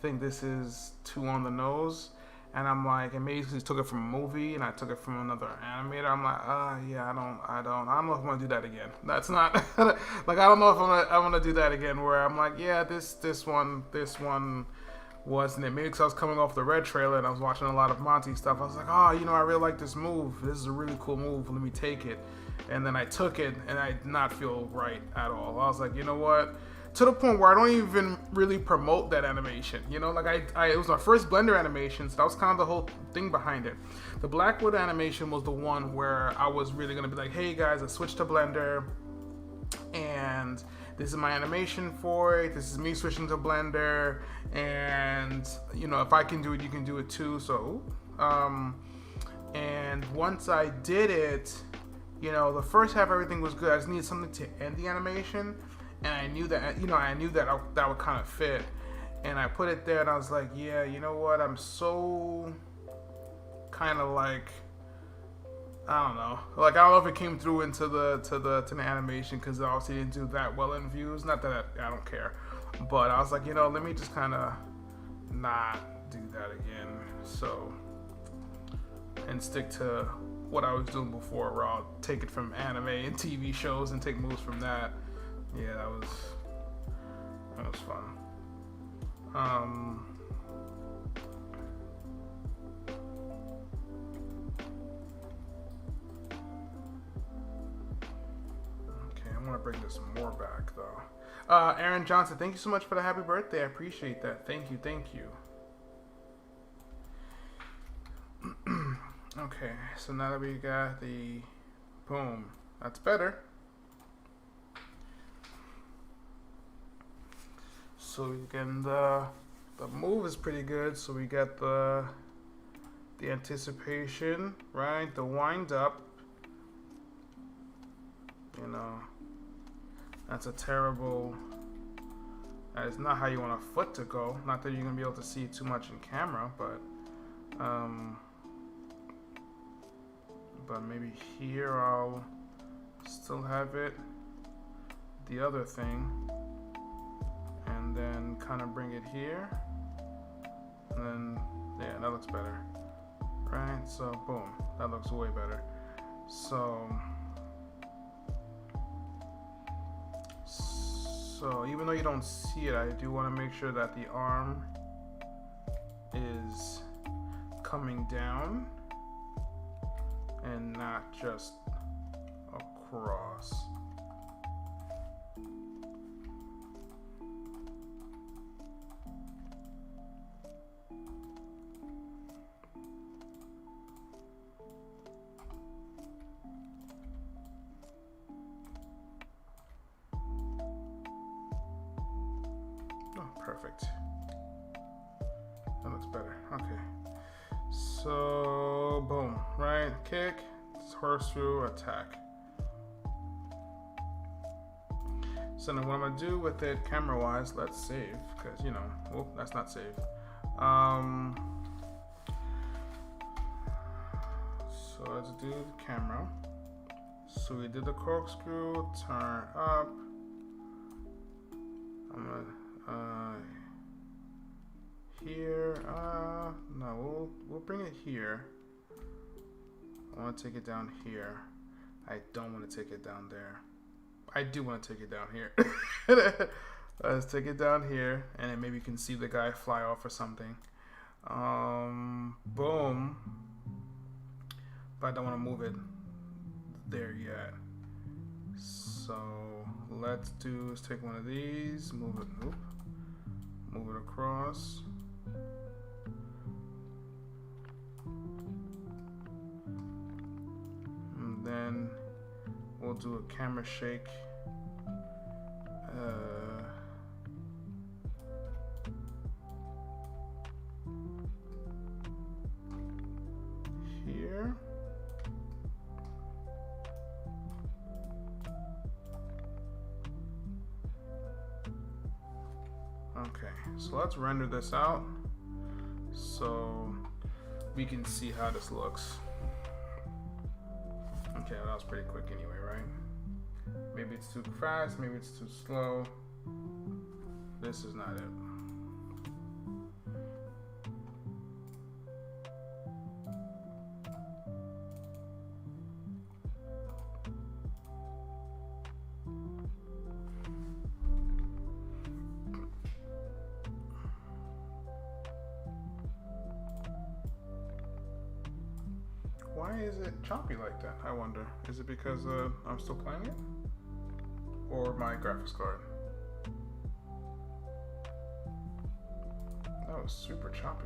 think this is too on the nose. And I'm like, and maybe he took it from a movie and I took it from another animator. I'm like, yeah, I don't know if I'm gonna do that again. That's not like, I don't know if I'm gonna do that again, where I'm like, yeah, this one wasn't it. Maybe because I was coming off the Red trailer and I was watching a lot of Monty stuff. I was like, I really like this move. This is a really cool move. Let me take it. And then I took it and I did not feel right at all. I was like, you know what? to the point where I don't even really promote that animation. You know, like it was my first Blender animation, so that was kind of the whole thing behind it. The Blackwood animation was the one where I was really gonna be like, hey guys, I switched to Blender, and this is my animation for it. This is me switching to Blender, and you know, if I can do it, you can do it too. So, and once I did it, you know, the first half everything was good. I just needed something to end the animation, and I knew that, you know, that would kind of fit, and I put it there, and I was like, yeah, you know what? I'm so kind of like, I don't know. Like, I don't know if it came through into the animation, because it obviously didn't do that well in views. Not that I don't care, but I was like, you know, let me just kind of not do that again. So, and stick to what I was doing before, where I'll take it from anime and TV shows and take moves from that. Yeah, that was fun. I'm gonna bring this more back though. Aaron Johnson, thank you so much for the happy birthday. I appreciate that. Thank you. Okay, so now that we got the boom, that's better. So again, the move is pretty good. So we got the anticipation, right? The wind up. You know, that's a terrible. That is not how you want a foot to go. Not that you're gonna be able to see too much in camera, but maybe here I'll still have it. The other thing, and then kind of bring it here, and then yeah, that looks better, right? So boom, that looks way better. So even though you don't see it, I do want to make sure that the arm is coming down and not just across. Perfect. That looks better. Okay. So, boom. Right? Kick. Horseshoe. Attack. So now what I'm going to do with it camera-wise, let's save. Because, you know, oh, that's not save. So let's do the camera. So we did the corkscrew. Turn up. I'm going to here, no, we'll bring it here. I want to take it down here. I don't want to take it down there. I do want to take it down here. Let's take it down here, and then maybe you can see the guy fly off or something. Boom. But I don't want to move it there yet. So let's take one of these, move it across. And then we'll do a camera shake. Here. Okay, so let's render this out so we can see how this looks. Okay, that was pretty quick anyway, right? Maybe it's too fast, maybe it's too slow. This is not it. Why is it choppy like that? I wonder. Is it because I'm still playing it? Or my graphics card? That was super choppy.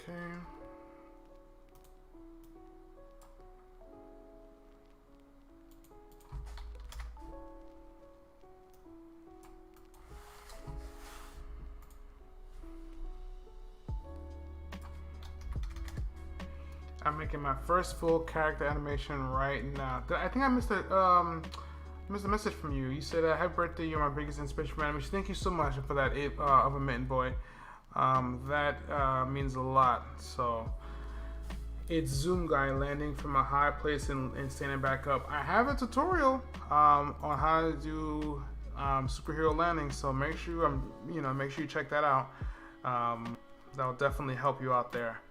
Okay. I'm making my first full character animation right now. I think I missed a message from you. You said, "Happy birthday! You're my biggest inspiration for animation." Thank you so much for that, of a mitten boy. That means a lot. So it's Zoom guy landing from a high place and standing back up. I have a tutorial on how to do superhero landing. So make sure you check that out. That'll definitely help you out there.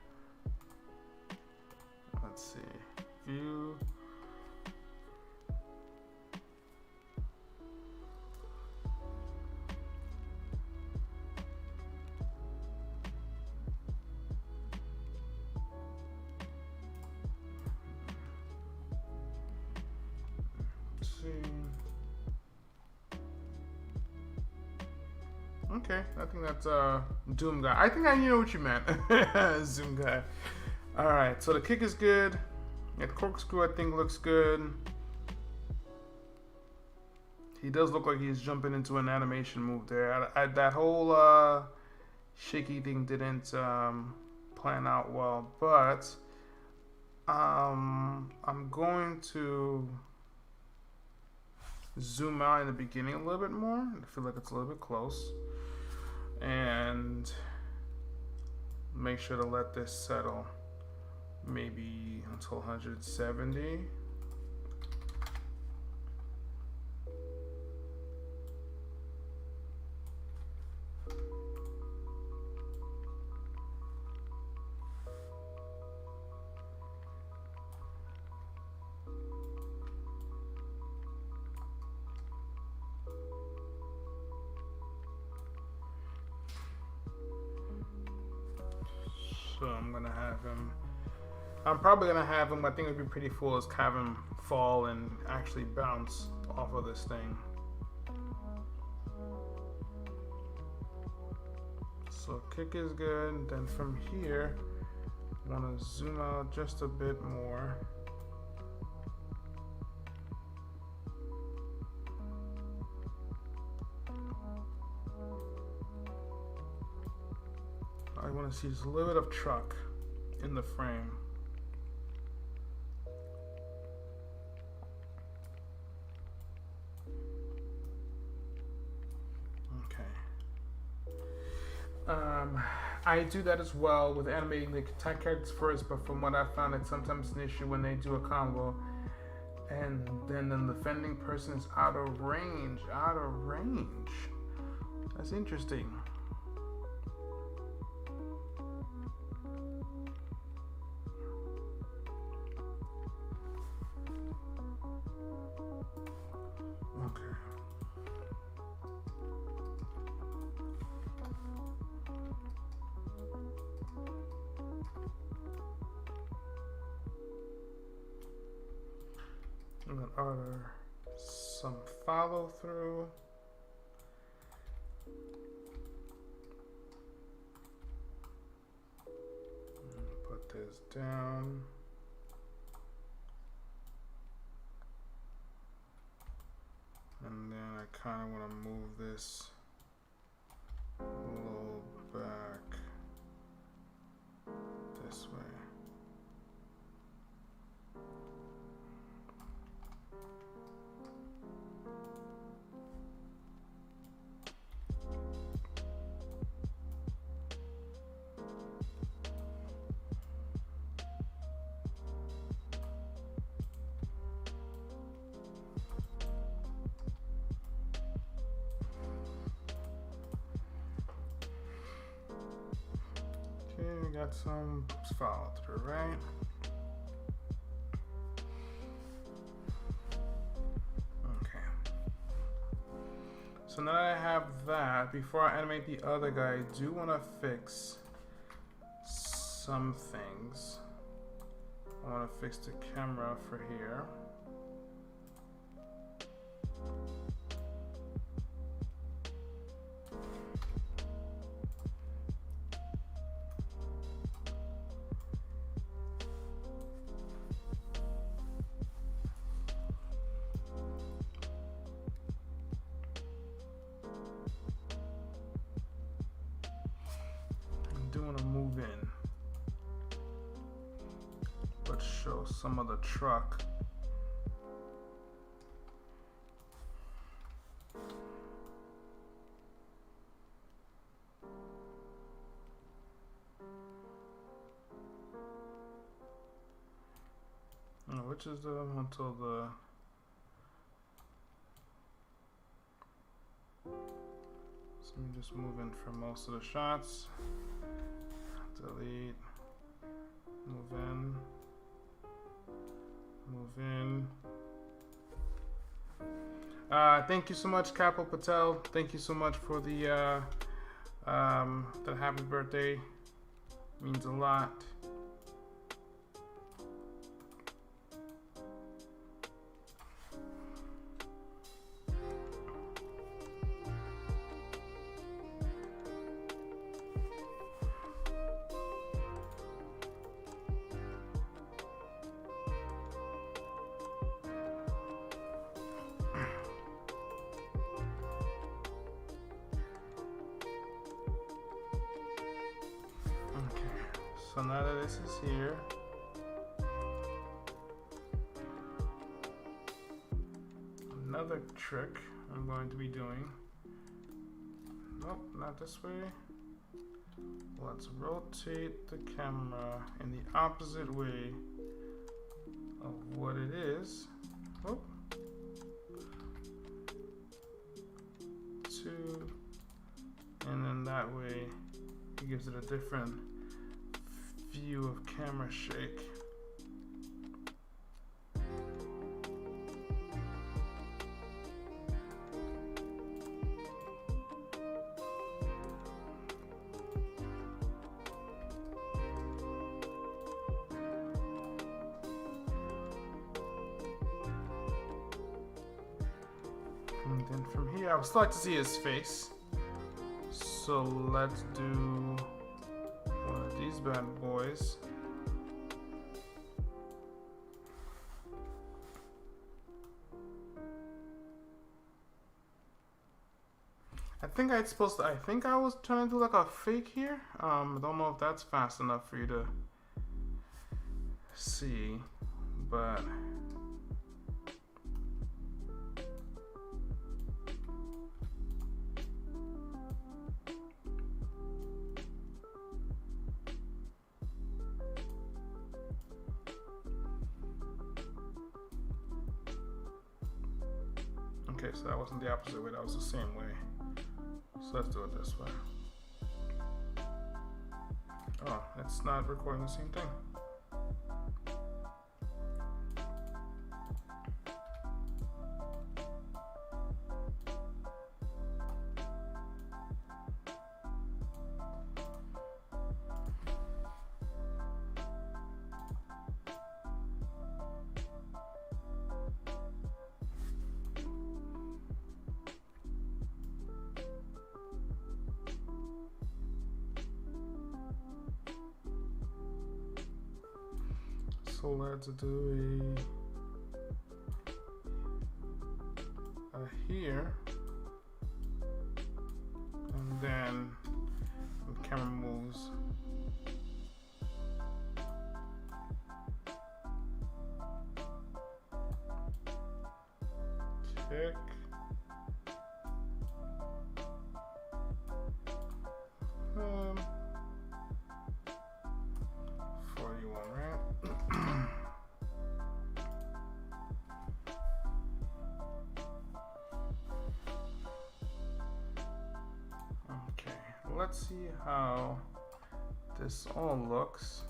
Let's see. View. Let's see. Okay, I think that's Doom guy. I think I know what you meant. Zoom guy. Alright, so the kick is good. The corkscrew, I think, looks good. He does look like he's jumping into an animation move there. That whole shaky thing didn't plan out well, but I'm going to zoom out in the beginning a little bit more. I feel like it's a little bit close. And make sure to let this settle. Maybe until 170. So I'm probably gonna have him, I think it would be pretty cool, is have him fall and actually bounce off of this thing. So kick is good. Then from here, I want to zoom out just a bit more. I want to see just a little bit of truck in the frame. I do that as well with animating the attack characters first, but from what I found, it's sometimes an issue when they do a combo and then the defending person is out of range. That's interesting. Okay. And then are there some follow through? Put this down. And then I kind of want to move this a little back this way. got some follow through, right? Okay. So now that I have that, before I animate the other guy, I do want to fix some things. I want to fix the camera for here. I do want to move in. Let's show some of the truck. Which is the until the so let me just move in for most of the shots. Delete. Move in. Move in. Thank you so much, Kapil Patel. Thank you so much for the happy birthday. Means a lot. So now that this is here, another trick I'm going to be doing. Nope, not this way. Let's rotate the camera in the opposite way of what it is. Oh. 2, and then that way it gives it a different view of camera shake. And then from here, I would still like to see his face. So let's do one of these bad boys. I think I was trying to do like a fake here. I don't know if that's fast enough for you to see, but okay, so that wasn't the opposite way, that was the same way. So let's do it this way. Oh, it's not recording the same thing. So let's do a here, and then the camera moves. Kick. 41, right? Okay, let's see how this all looks.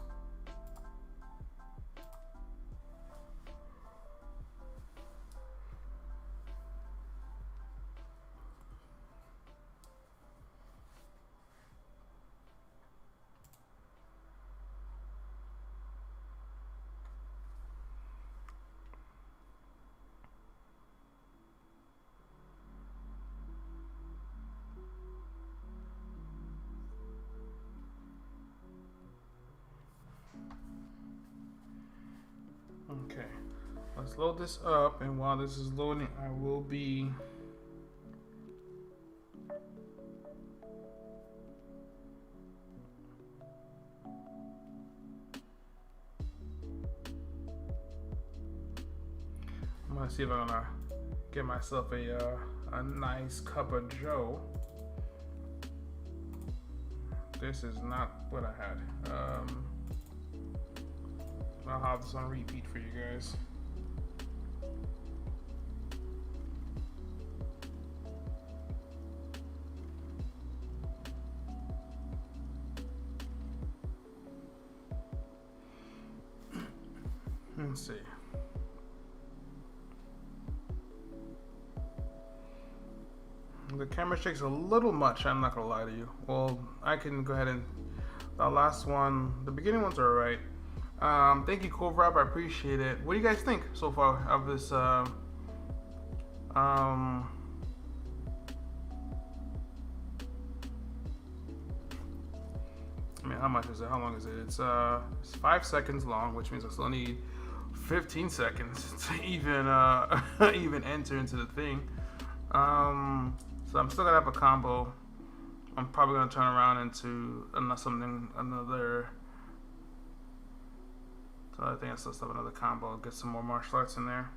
Okay, let's load this up, and while this is loading, I will be I'm gonna see if I'm gonna get myself a nice cup of Joe. This is not what I had. I'll have this on repeat for you guys. Let's see. The camera shakes a little much, I'm not gonna lie to you. Well, I can go ahead and the last one, the beginning ones are alright. Thank you, Covrab, I appreciate it. What do you guys think so far of this I mean, how much is it? How long is it? It's 5 seconds long, which means I still need 15 seconds to even even enter into the thing. So I'm still gonna have a combo. I'm probably gonna turn around into another. So I think I still have another combo. Get some more martial arts in there.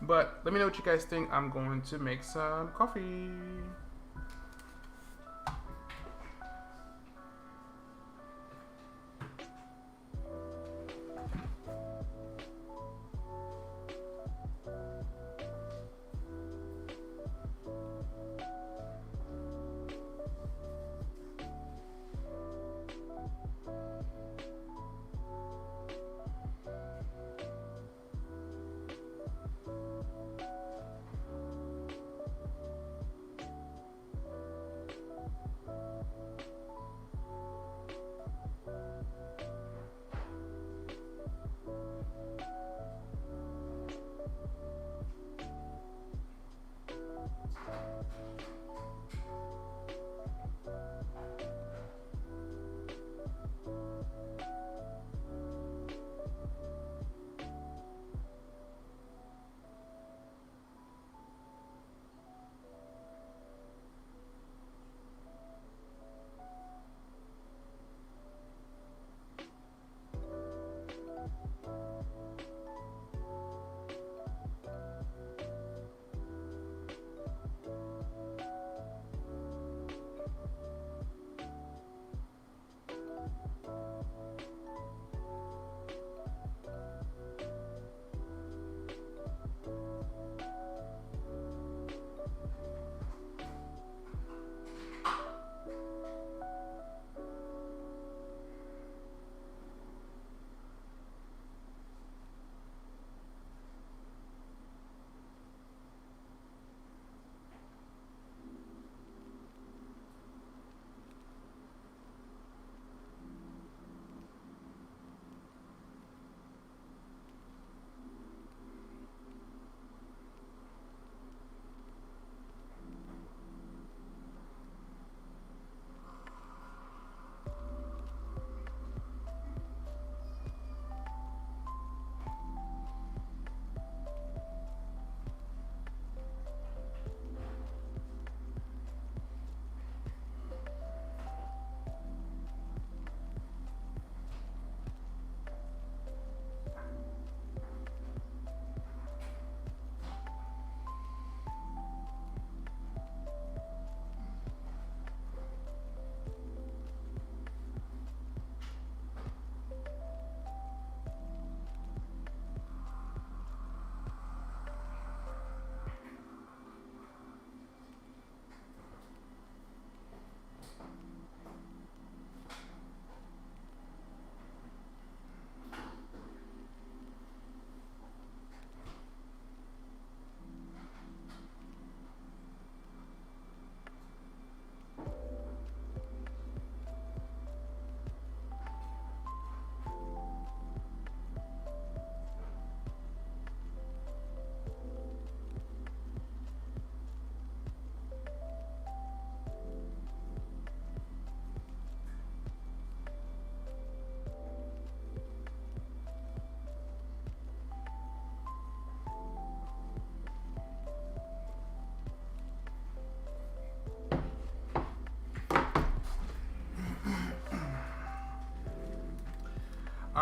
But let me know what you guys think. I'm going to make some coffee.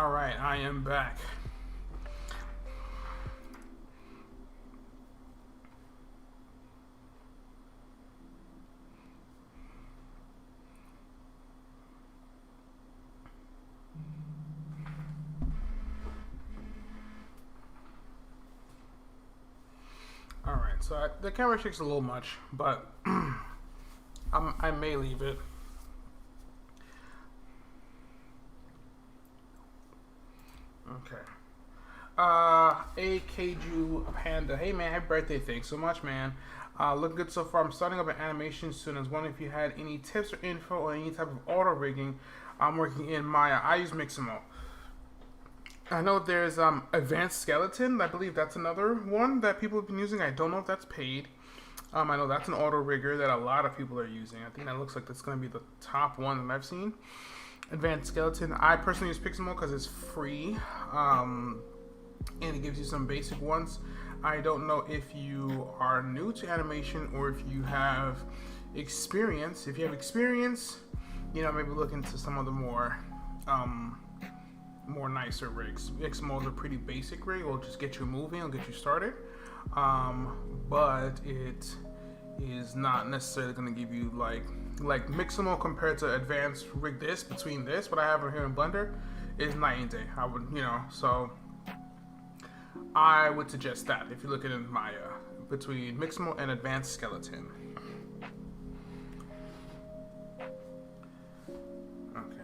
All right, I am back. All right, so the camera shakes a little much, but I may leave it. Okay. A Keiju Panda. Hey man, happy birthday! Thanks so much, man. Looking good so far. I'm starting up an animation soon. I was wondering if you had any tips or info or any type of auto rigging. I'm working in Maya. I use Mixamo. I know there's Advanced Skeleton. I believe that's another one that people have been using. I don't know if that's paid. I know that's an auto rigger that a lot of people are using. I think that looks like that's going to be the top one that I've seen. Advanced Skeleton. I personally use Pixamo because it's free, and it gives you some basic ones. I don't know if you are new to animation or if you have experience. If you have experience, you know, maybe look into some of the more nicer rigs. Pixamo is a pretty basic rig. It'll just get you moving. It'll get you started, but it is not necessarily going to give you like Mixamo compared to advanced rig. This between this, what I have here in Blender, is night and day. I would, you know, so I would suggest that if you're looking in Maya between Mixamo and Advanced Skeleton. Okay.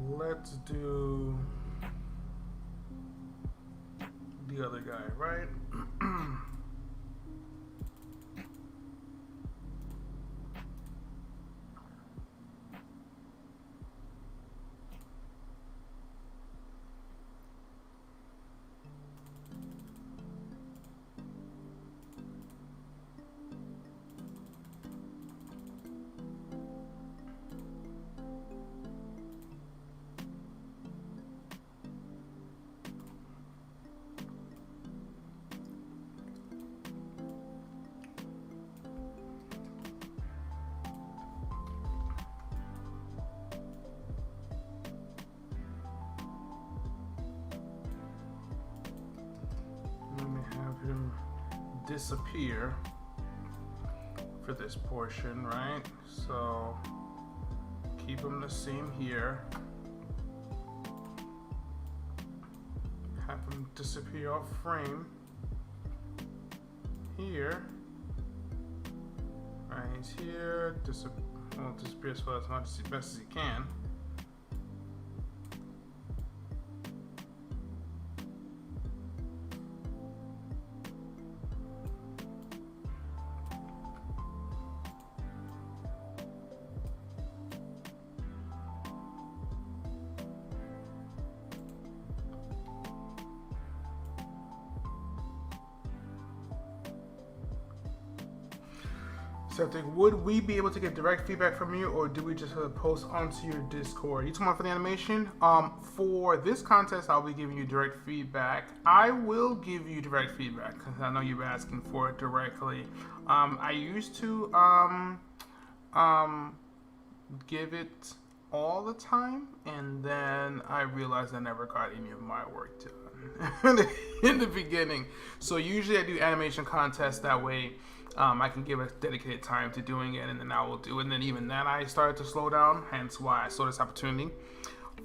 Let's do the other guy, right? Him disappear for this portion, right? So keep him the same here. Have him disappear off frame here. Right, he's here. Disappear as well as much as best as he can. So I think, would we be able to get direct feedback from you, or do we just post onto your Discord? You talking about for the animation? For this contest, I'll be giving you direct feedback. I will give you direct feedback because I know you're asking for it directly. I used to give it all the time, and then I realized I never got any of my work done in the beginning. So usually I do animation contests that way. I can give a dedicated time to doing it, and then I will do it. And then even then, I started to slow down, hence why I saw this opportunity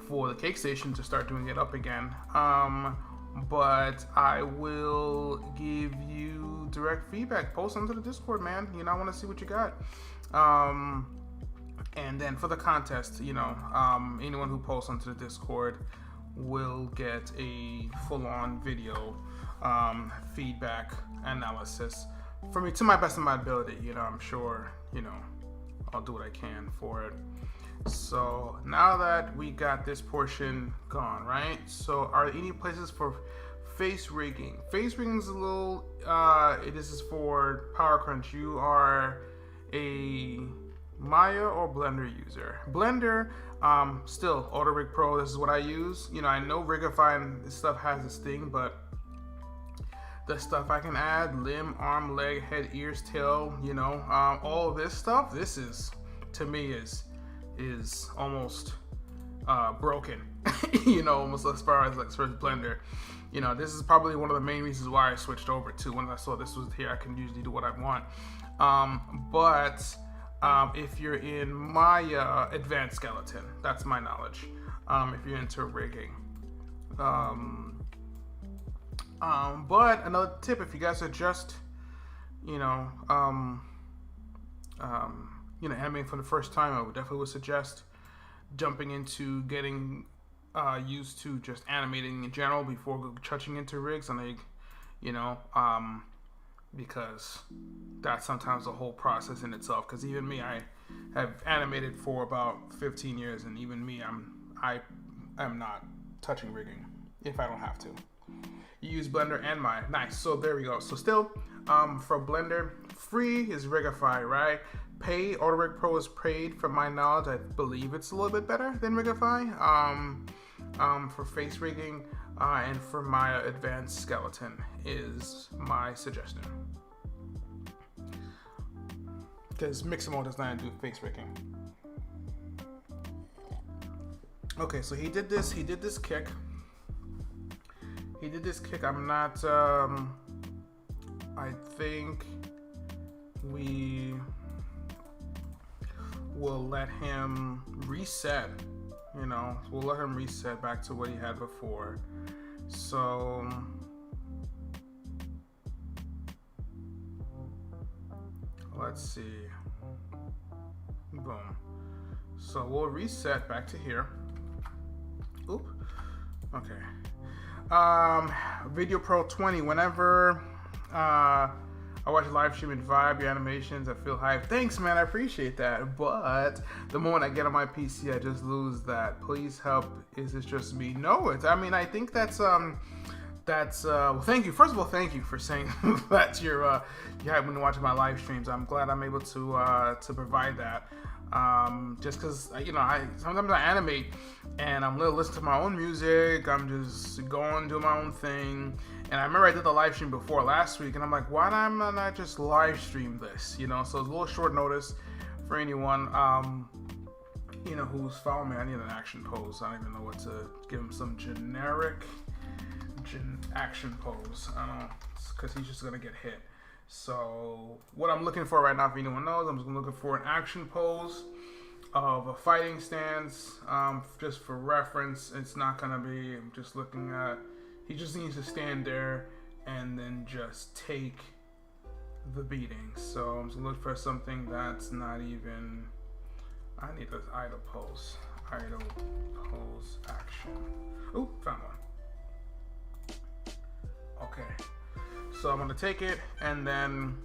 for the Cake Station to start doing it up again. But I will give you direct feedback. Post onto the Discord, man. You know, I want to see what you got. And then for the contest, you know, anyone who posts onto the Discord will get a full-on video feedback analysis from me to my best of my ability. You know, I'm sure, you know, I'll do what I can for it. So now that we got this portion gone, right? So are there any places for face rigging. Face rigging is a little, this is for Power Crunch. You are a Maya or Blender user. Blender, still Auto Rig Pro, this is what I use. You know, I know Rigify and this stuff has this thing, but the stuff I can add, limb, arm, leg, head, ears, tail, you know, all of this stuff, this is, to me, is almost broken, you know, almost as far as Blender. You know, this is probably one of the main reasons why I switched over to, when I saw this was here, I can usually do what I want. But if you're in Maya Advanced Skeleton, that's my knowledge. If you're into rigging. But another tip, if you guys are just, animating for the first time, I would suggest jumping into getting used to just animating in general before touching into rigs, and because that's sometimes a whole process in itself. Because even me, I have animated for about 15 years, and even me, I am not touching rigging if I don't have to. You use Blender and Maya. Nice. So there we go. So still, for Blender, free is Rigify, right? Paid, Auto Rig Pro is paid. From my knowledge, I believe it's a little bit better than Rigify. For face rigging, and for Maya Advanced Skeleton is my suggestion. Because Mixamo does not do face rigging. Okay, so he did this kick. I'm not, I think we will let him reset, we'll let him reset back to what he had before. So, let's see. Boom. So we'll reset back to here. Oop. Okay. Video Pro 20. Whenever I watch a live stream and vibe your animations, I feel hyped. Thanks, man. I appreciate that. But the moment I get on my PC, I just lose that. Please help. Is this just me? No, I think that's well, thank you. First of all, thank you for saying that you have been watching my live streams. I'm glad I'm able to provide that. Just because sometimes I animate and I'm listening to my own music. I'm just going do my own thing. And I remember I did the live stream before last week, and I'm like, why am I not just live stream this? So it's a little short notice for anyone who's following me. I need an action pose. I don't even know what to give him. Some generic action pose. I don't know, because he's just gonna get hit. So what I'm looking for right now, if anyone knows, I'm just looking for an action pose of a fighting stance. Just for reference, it's not gonna be. I'm just looking at. He just needs to stand there and then just take the beating. So I'm just looking for something that's not even. I need an idle pose. Idle pose action. Ooh, found one. Okay. So I'm gonna take it, and then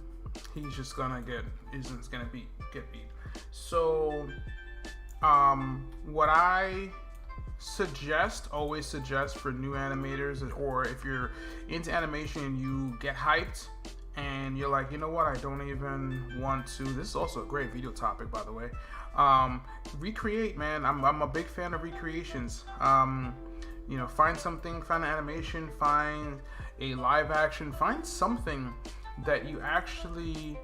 he's just gonna get beat. So, what I always suggest for new animators, or if you're into animation and you get hyped and you're like, you know what, I don't even want to. This is also a great video topic, by the way. Recreate, man. I'm a big fan of recreations. Find something, find an animation, find a live action, find something that you actually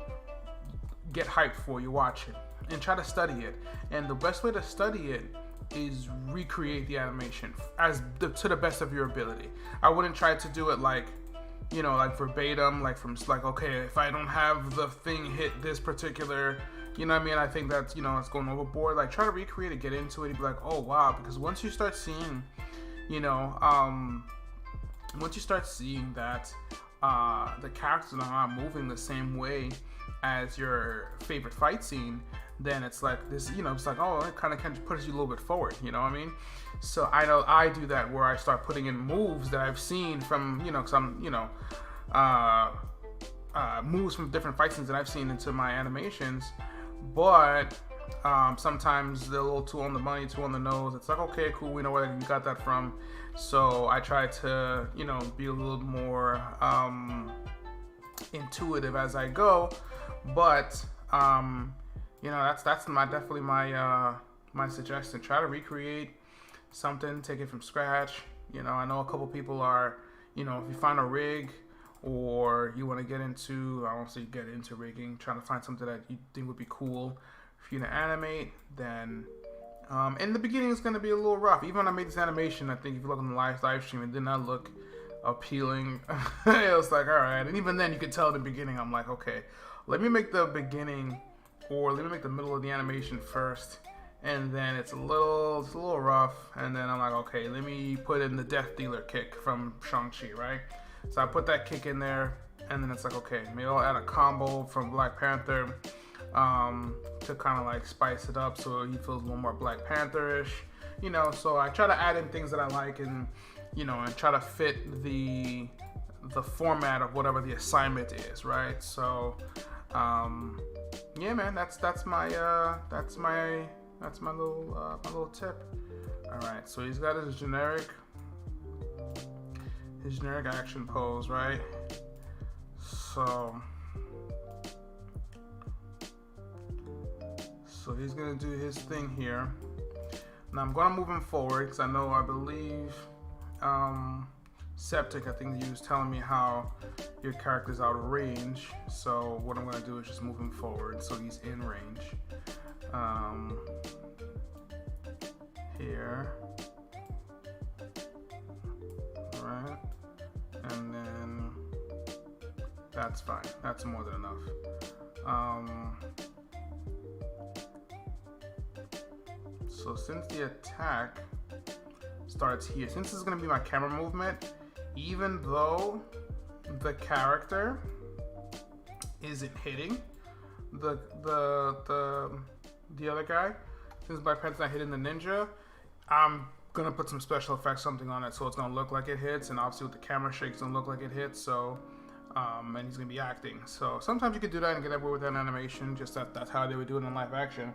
get hyped for. You watch it and try to study it. And the best way to study it is recreate the animation to the best of your ability. I wouldn't try to do it like verbatim, okay, if I don't have the thing hit this particular, I think that's, it's going overboard. Like, try to recreate it, get into it, and be like, oh wow, because once you start seeing, that the characters are not moving the same way as your favorite fight scene, then it's like this, it's like, oh, it kind of pushes you a little bit forward, So I know I do that, where I start putting in moves that I've seen from, because I'm, moves from different fight scenes that I've seen into my animations, but Sometimes they're a little too on the money, too on the nose. It's like, okay, cool, we know where you got that from. So I try to, you know, be a little more intuitive as I go. But you know, that's definitely my my suggestion. Try to recreate something, take it from scratch. You know, I know a couple people are, you know, if you find a rig or you want to get into, I won't say get into rigging, trying to find something that you think would be cool for you to animate, then in the beginning it's going to be a little rough. Even when I made this animation, I think if you look on the live stream, it did not look appealing. It was like, all right. And even then you could tell in the beginning, I'm like, okay, let me make the beginning, or let me make the middle of the animation first, and then it's a little rough, and then I'm like, okay, let me put in the Death Dealer kick from Shang-Chi, right? So I put that kick in there, and then it's like, okay, maybe I'll add a combo from Black Panther to kind of like spice it up so he feels a little more Black Panther-ish, you know. So I try to add in things that I like, and you know, and try to fit the format of whatever the assignment is, right? So yeah, man, that's my little tip. All right, so he's got his generic action pose, right? So he's gonna do his thing here. Now I'm gonna move him forward because I believe Septic, I think he was telling me how your character's out of range. So what I'm gonna do is just move him forward so he's in range. Here. Alright. And then that's fine. That's more than enough. So since the attack starts here, since this is going to be my camera movement, even though the character isn't hitting the other guy, since Black Panther's not hitting the ninja, I'm gonna put some special effects, something on it, so it's gonna look like it hits, and obviously with the camera shake, it's gonna look like it hits. So and he's gonna be acting. So sometimes you could do that and get away with that in animation. Just that's how they would do it in live action.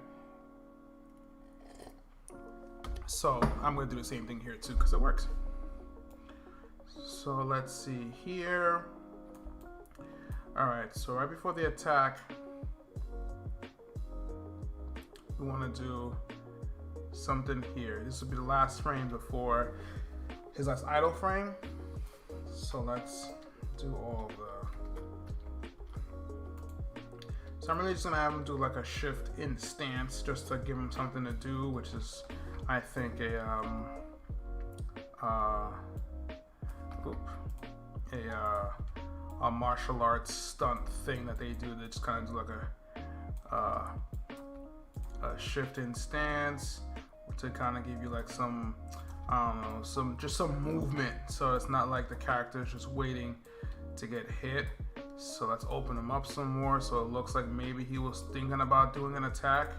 So I'm gonna do the same thing here too because it works. So let's see here. All right, so right before the attack, we want to do something here. This will be the last frame before his last idle frame. So let's do all the. So I'm really just gonna have him do like a shift in stance just to give him something to do, which is, I think, a martial arts stunt thing that they do. They just kind of do like a shift in stance to kind of give you like some, I don't know, some movement. So it's not like the character is just waiting to get hit. So let's open him up some more so it looks like maybe he was thinking about doing an attack.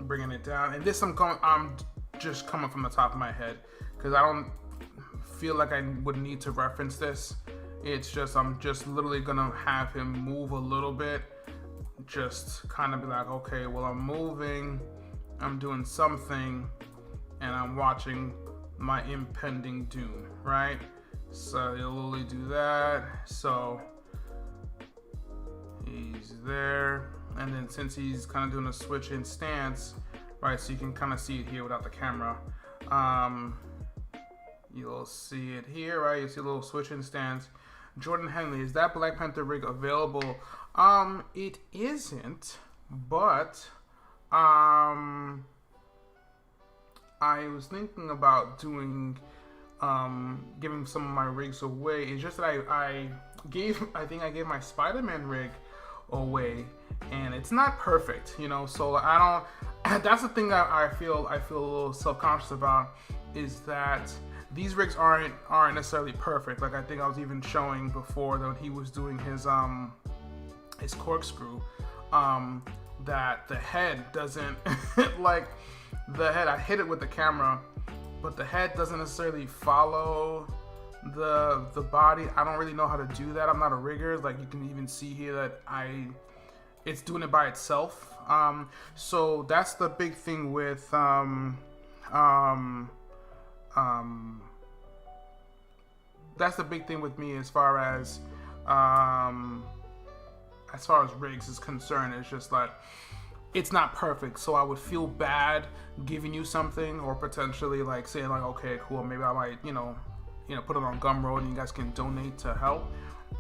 Bringing it down, and this I'm just coming from the top of my head because I don't feel like I would need to reference this. It's just I'm just literally gonna have him move a little bit, just kind of be like, okay, well, I'm moving, I'm doing something, and I'm watching my impending doom, right? So he'll literally do that. So he's there. And then since he's kind of doing a switch in stance, right, so you can kind of see it here without the camera. You'll see it here, right? You see a little switch in stance. Jordan Henley, is that Black Panther rig available? It isn't, but I was thinking about doing, giving some of my rigs away. It's just that I think I gave my Spider-Man rig away, and it's not perfect, you know. So I don't. That's the thing that I feel a little self-conscious about, is that these rigs aren't necessarily perfect. Like I think I was even showing before that he was doing his corkscrew, that the head doesn't like the head. I hit it with the camera, but the head doesn't necessarily follow the body. I don't really know how to do that. I'm not a rigger. Like you can even see here that it's doing it by itself. So that's the big thing with that's the big thing with me as far as rigs is concerned. It's just like it's not perfect, so I would feel bad giving you something or potentially like saying like, okay, cool, maybe I might put it on Gumroad and you guys can donate to help,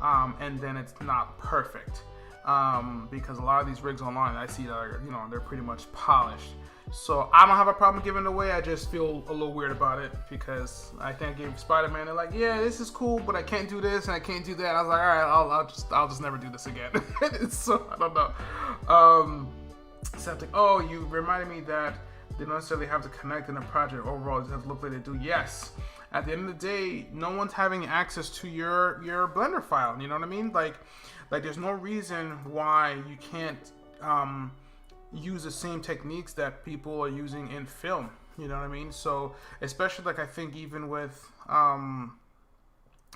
and then it's not perfect, because a lot of these rigs online I see that are, they're pretty much polished. So I don't have a problem giving it away. I just feel a little weird about it because I think I gave Spider-Man. They're like, yeah, this is cool, but I can't do this and I can't do that. I was like, all right, I'll just never do this again. So I don't know. Septic. Oh, you reminded me that they don't necessarily have to connect in a project. Overall, just have to look like they do. Yes. At the end of the day, no one's having access to your Blender file. You know what I mean? Like there's no reason why you can't use the same techniques that people are using in film. You know what I mean? So especially like I think even with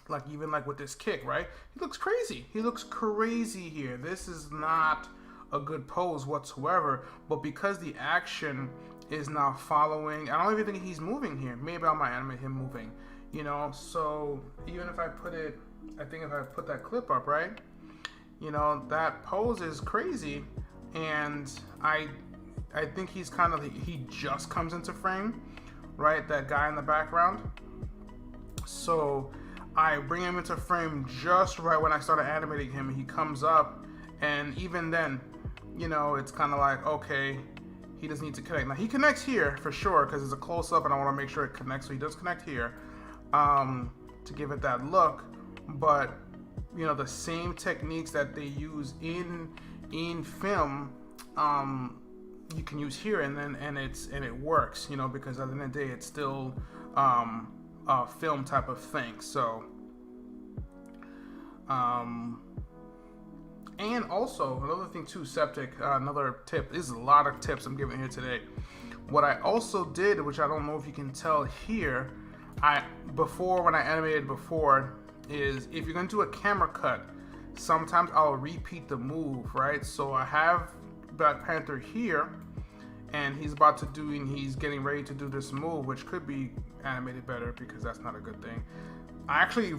with this kick, right? He looks crazy. He looks crazy here. This is not a good pose whatsoever, but because the action is now following, I don't even think he's moving here. Maybe I might animate him moving, so even if I put that clip up, right, that pose is crazy, and I think he just comes into frame, right, that guy in the background. So I bring him into frame just right when I started animating him, and he comes up, and even then, it's kind of like, okay, he doesn't need to connect. Now he connects here for sure because it's a close-up and I want to make sure it connects, so he does connect here to give it that look. But the same techniques that they use in film, you can use here, and it works, because at the end of the day it's still a film type of thing. So and also another thing too, Septic, another tip. This is a lot of tips I'm giving here today. What I also did, which I don't know if you can tell here, when I animated before, is if you're gonna do a camera cut, sometimes I'll repeat the move, right? So I have Black Panther here, and he's getting ready to do this move, which could be animated better because that's not a good thing. I actually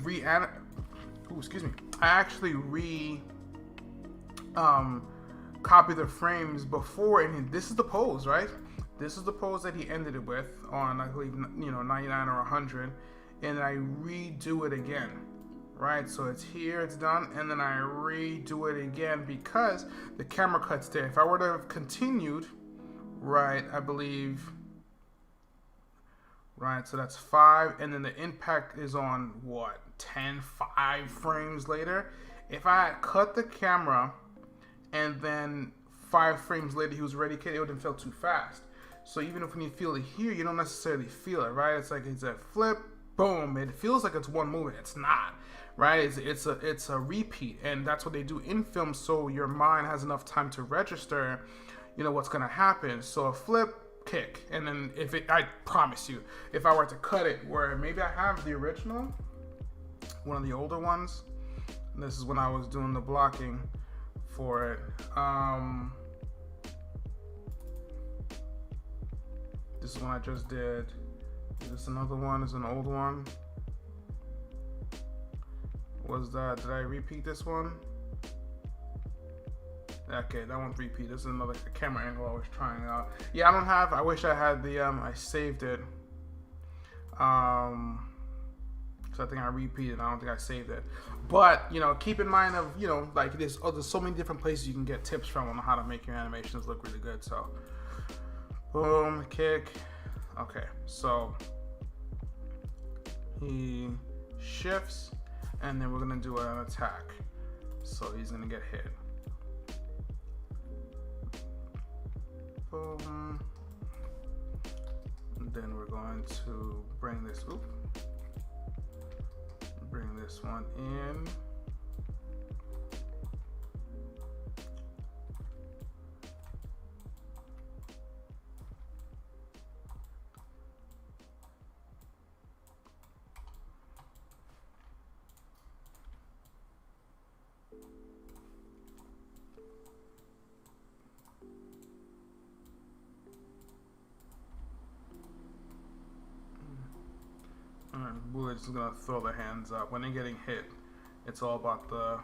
copy the frames before, and this is the pose, right? This is the pose that he ended it with on, I believe, 99 or 100, and I redo it again, right? So it's here, it's done, and then I redo it again because the camera cut's there. If I were to have continued, right, I believe, right, so that's 5, and then the impact is on what, 5 frames later. If I had cut the camera and then 5 frames later he was ready, it wouldn't feel too fast. So even if when you feel it here, you don't necessarily feel it, right? It's like it's a flip, boom. It feels like it's one movement. It's not, right? It's a repeat, and that's what they do in film. So your mind has enough time to register, what's gonna happen. So a flip, kick, and then I promise you, if I were to cut it, where maybe I have the original, one of the older ones. This is when I was doing the blocking for it. This is one I just did. Is this another one? Is an old one? Did I repeat this one? Okay, that one's repeat. This is another camera angle I was trying out. Yeah, I wish I had I saved it. So I think I repeated. I don't think I saved it. But, keep in mind of, there's so many different places you can get tips from on how to make your animations look really good. So, boom, kick. Okay, so he shifts, and then we're going to do an attack. So he's going to get hit. Boom. And then we're going to bring this one in. we're just gonna throw the hands up. When they're getting hit, it's all about the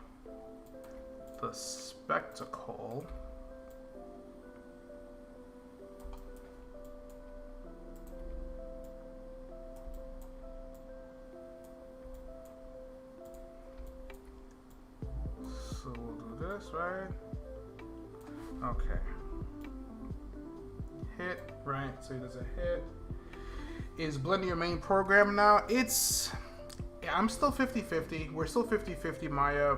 spectacle. So we'll do this, right? Okay. Hit, right? So he does a hit. Is Blender your main program now? I'm still 50-50. We're still 50-50 Maya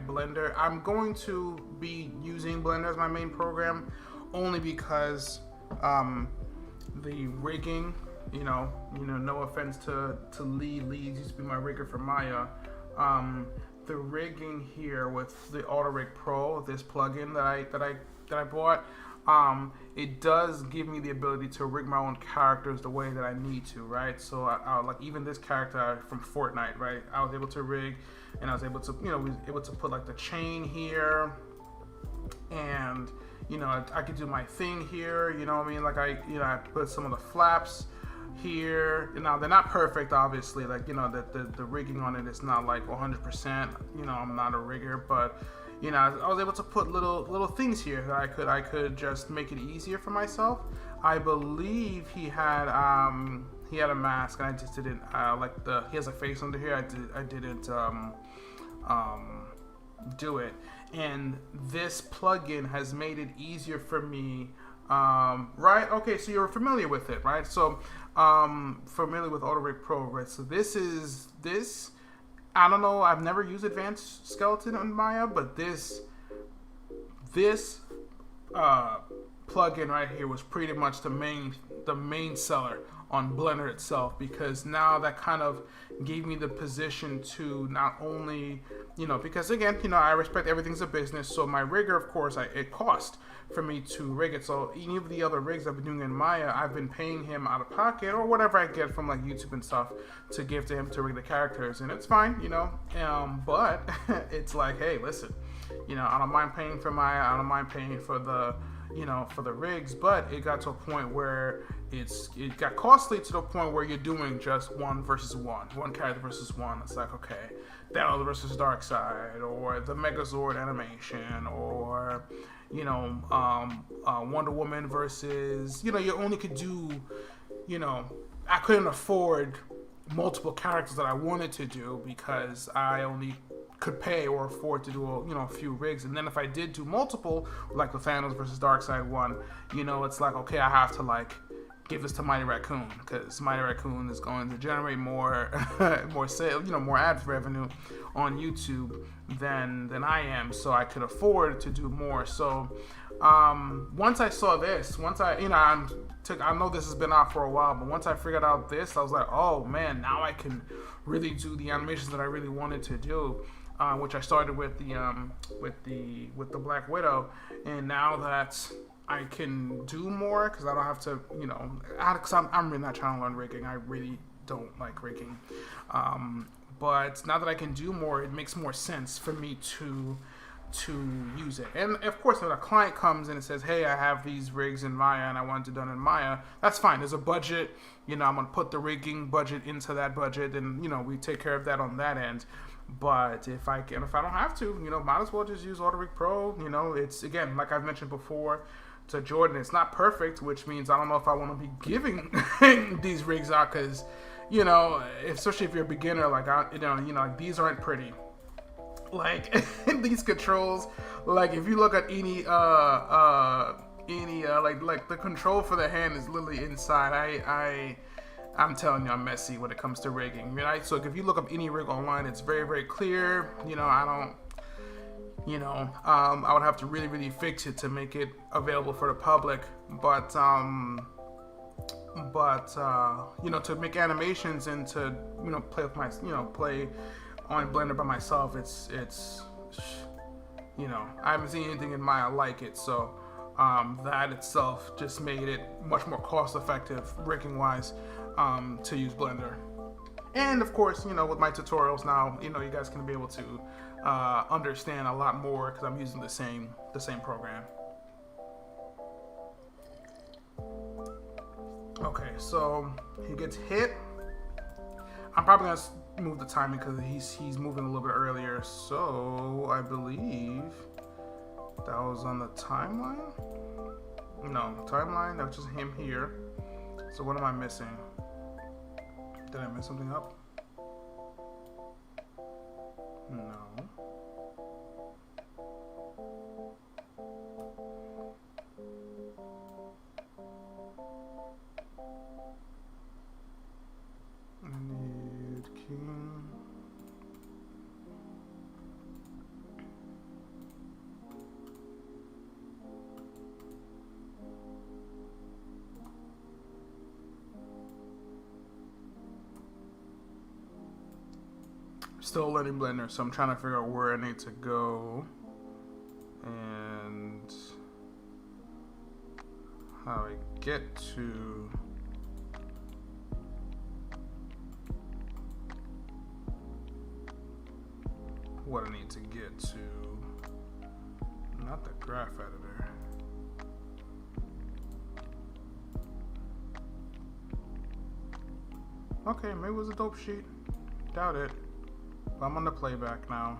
Blender. I'm going to be using Blender as my main program only because the rigging, no offense to Lee. Lee used to be my rigger for Maya. The rigging here with the Auto Rig Pro, this plugin that I bought, it does give me the ability to rig my own characters the way that I need to, right? So I like even this character from Fortnite, right? I was able to rig, and I was able to, put like the chain here, and I could do my thing here, you know what I mean? Like I put some of the flaps here. Now they're not perfect, obviously. Like the rigging on it is not like 100%. I'm not a rigger, but I was able to put little things here that I could just make it easier for myself. I believe he had a mask, and I just didn't he has a face under here. I didn't do it, and this plugin has made it easier for me. Right? Okay, so you're familiar with it, right? So familiar with Auto Rig Pro, right? So this. I don't know. I've never used Advanced Skeleton in Maya, but this plugin right here was pretty much the main seller on Blender itself, because now that kind of gave me the position to not only, because again, I respect everything's a business. So my rigger, of course, it cost for me to rig it. So any of the other rigs I've been doing in Maya, I've been paying him out of pocket or whatever I get from like YouTube and stuff to give to him to rig the characters, and it's fine, but it's like, hey, listen, I don't mind paying for Maya, I don't mind paying for the for the rigs, but it got to a point where it got costly to the point where you're doing just one character versus one. It's like, okay, Thanos versus Darkseid, or the Megazord animation, or Wonder Woman versus, you only could do, I couldn't afford multiple characters that I wanted to do because I only could pay or afford to do a few rigs. And then if I did do multiple, like the Thanos versus Darkseid one, it's like, okay, I have to like give this to Mighty Raccoon, because Mighty Raccoon is going to generate more more sales, more ad revenue on YouTube than I am, so I could afford to do more. So once I saw this, I know this has been out for a while, but once I figured out this, I was like, oh man, now I can really do the animations that I really wanted to do, which I started with the Black Widow, and now that I can do more, because I don't have to, because I'm really not trying to learn rigging. I really don't like rigging. But now that I can do more, it makes more sense for me to use it. And of course, when a client comes in and says, hey, I have these rigs in Maya and I want it done in Maya, that's fine. There's a budget. I'm going to put the rigging budget into that budget, and, we take care of that on that end. But if I don't have to, might as well just use Auto Rig Pro. It's, again, like I've mentioned before to Jordan, it's not perfect, which means I don't know if I want to be giving these rigs out, because, especially if you're a beginner, like these aren't pretty. Like these controls, like if you look at any like the control for the hand is literally inside. I'm telling you, I'm messy when it comes to rigging, right? So if you look up any rig online, it's very, very clear. I would have to really, really fix it to make it available for the public. But to make animations and to play with my play on Blender by myself, it's I haven't seen anything in Maya like it. So that itself just made it much more cost effective rigging wise to use Blender. And of course, with my tutorials now, you guys can be able to understand a lot more because I'm using the same program. Okay, so he gets hit. I'm probably gonna move the timing because he's moving a little bit earlier. So I believe that was on the timeline. No, timeline. That was just him here. So what am I missing? Did I mess something up? No. I need king. Still learning Blender, so I'm trying to figure out where I need to go and how I get to what I need to get to. Not the graph editor. Okay, maybe it was a dope sheet. Doubt it. But I'm on the playback now.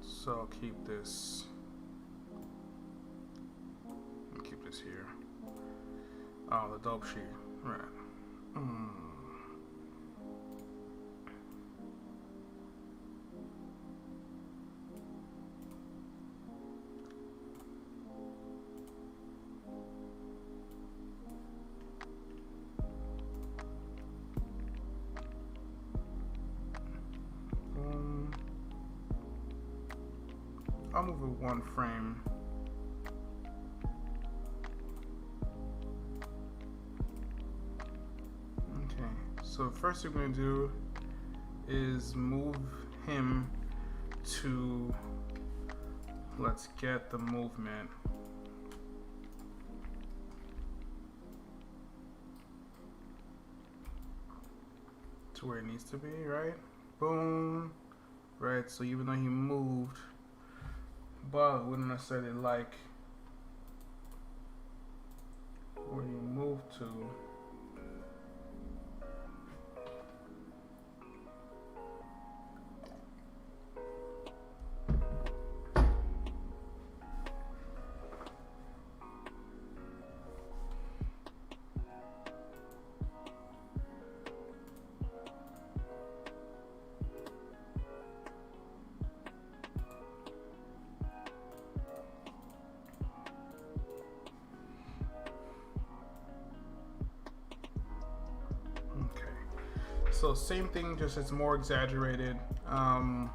So I'll keep this. I'll keep this here. Oh, the dope sheet. Right. I'll move it one frame. Okay, so first thing we're gonna do is move him to, let's get the movement. To where it needs to be, right? Boom. Right, so even though he moved, but wouldn't necessarily like where he moved to. So same thing, just it's more exaggerated. I'm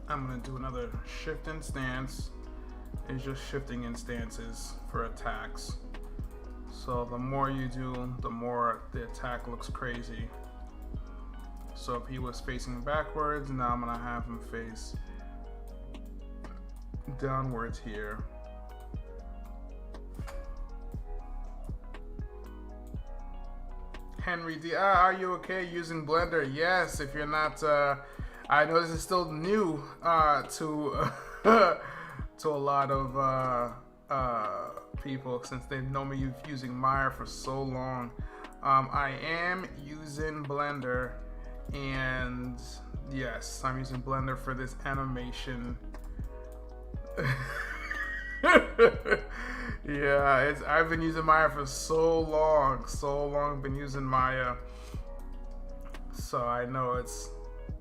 gonna do another shift instance. It's just shifting instances for attacks. So the more you do, the more the attack looks crazy. So if he was facing backwards, now I'm gonna have him face downwards here. Henry D. Are you okay using Blender? Yes, if you're not, I know this is still new to to a lot of people since they've known me using Maya for so long. I am using Blender, and yes, I'm using Blender for this animation. Yeah, I've been using Maya for so long, been using Maya. So I know it's,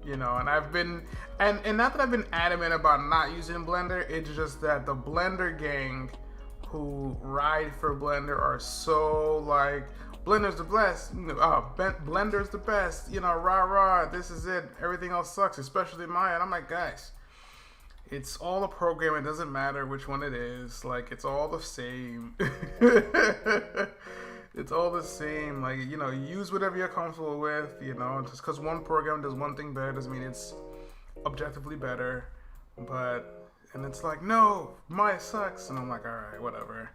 you know, and I've been, and not that I've been adamant about not using Blender, it's just that the Blender gang who ride for Blender are so like, Blender's the best, Blender's the best, you know, rah rah, this is it, everything else sucks, especially Maya. And I'm like, guys, it's all a program. It doesn't matter which one it is. Like, it's all the same. It's all the same. Like, you know, use whatever you're comfortable with, you know. Just because one program does one thing better doesn't mean it's objectively better. But, and it's like, no, Maya sucks. And I'm like, all right, whatever.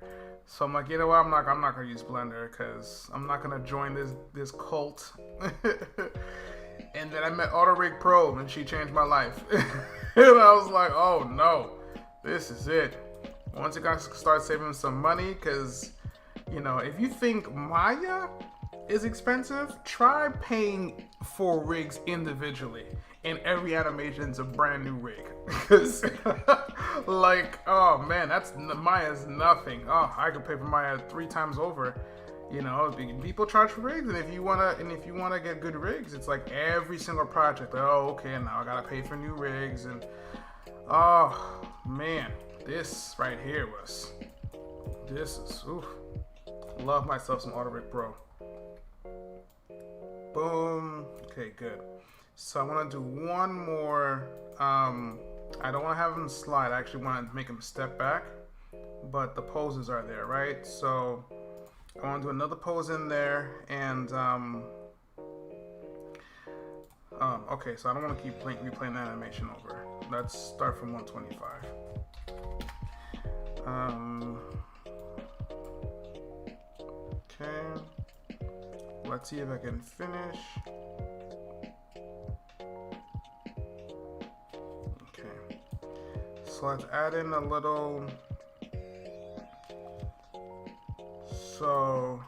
So I'm like, you know what? I'm not going to use Blender because I'm not going to join this cult. And then I met AutoRig Pro, and she changed my life. And I was like, oh no, this is it. Once you guys start saving some money, because, You know, if you think Maya is expensive, try paying for rigs individually, and every animation's a brand new rig. Because, like, oh man, Maya's nothing. Oh, I could pay for Maya 3 times over. You know, people charge for rigs, and if you wanna get good rigs, it's like every single project. Oh, okay, now I gotta pay for new rigs, and oh man, this right here this is oof. Love myself some Auto Rig Pro. Boom. Okay, good. So I want to do one more. I don't want to have him slide. I actually want to make him step back, but the poses are there, right? So I want to do another pose in there, and okay. So I don't want to keep replaying the animation over. Let's start from 125. Okay. Let's see if I can finish. Okay. So let's add in a little. So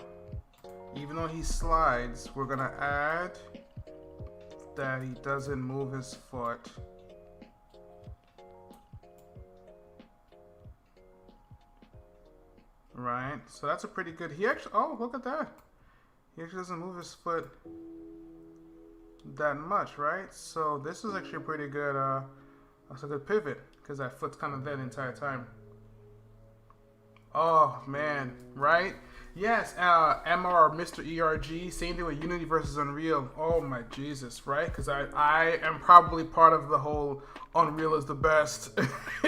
even though he slides, we're gonna add that he doesn't move his foot. Right? So that's a pretty good. He actually, oh, look at that. He actually doesn't move his foot that much, right? So this is actually a pretty good, that's a good pivot, because that foot's kind of there the entire time. Oh, man, right? Yes, MR, Mr. ERG, same thing with Unity versus Unreal. Oh my Jesus, right? Because I am probably part of the whole Unreal is the best,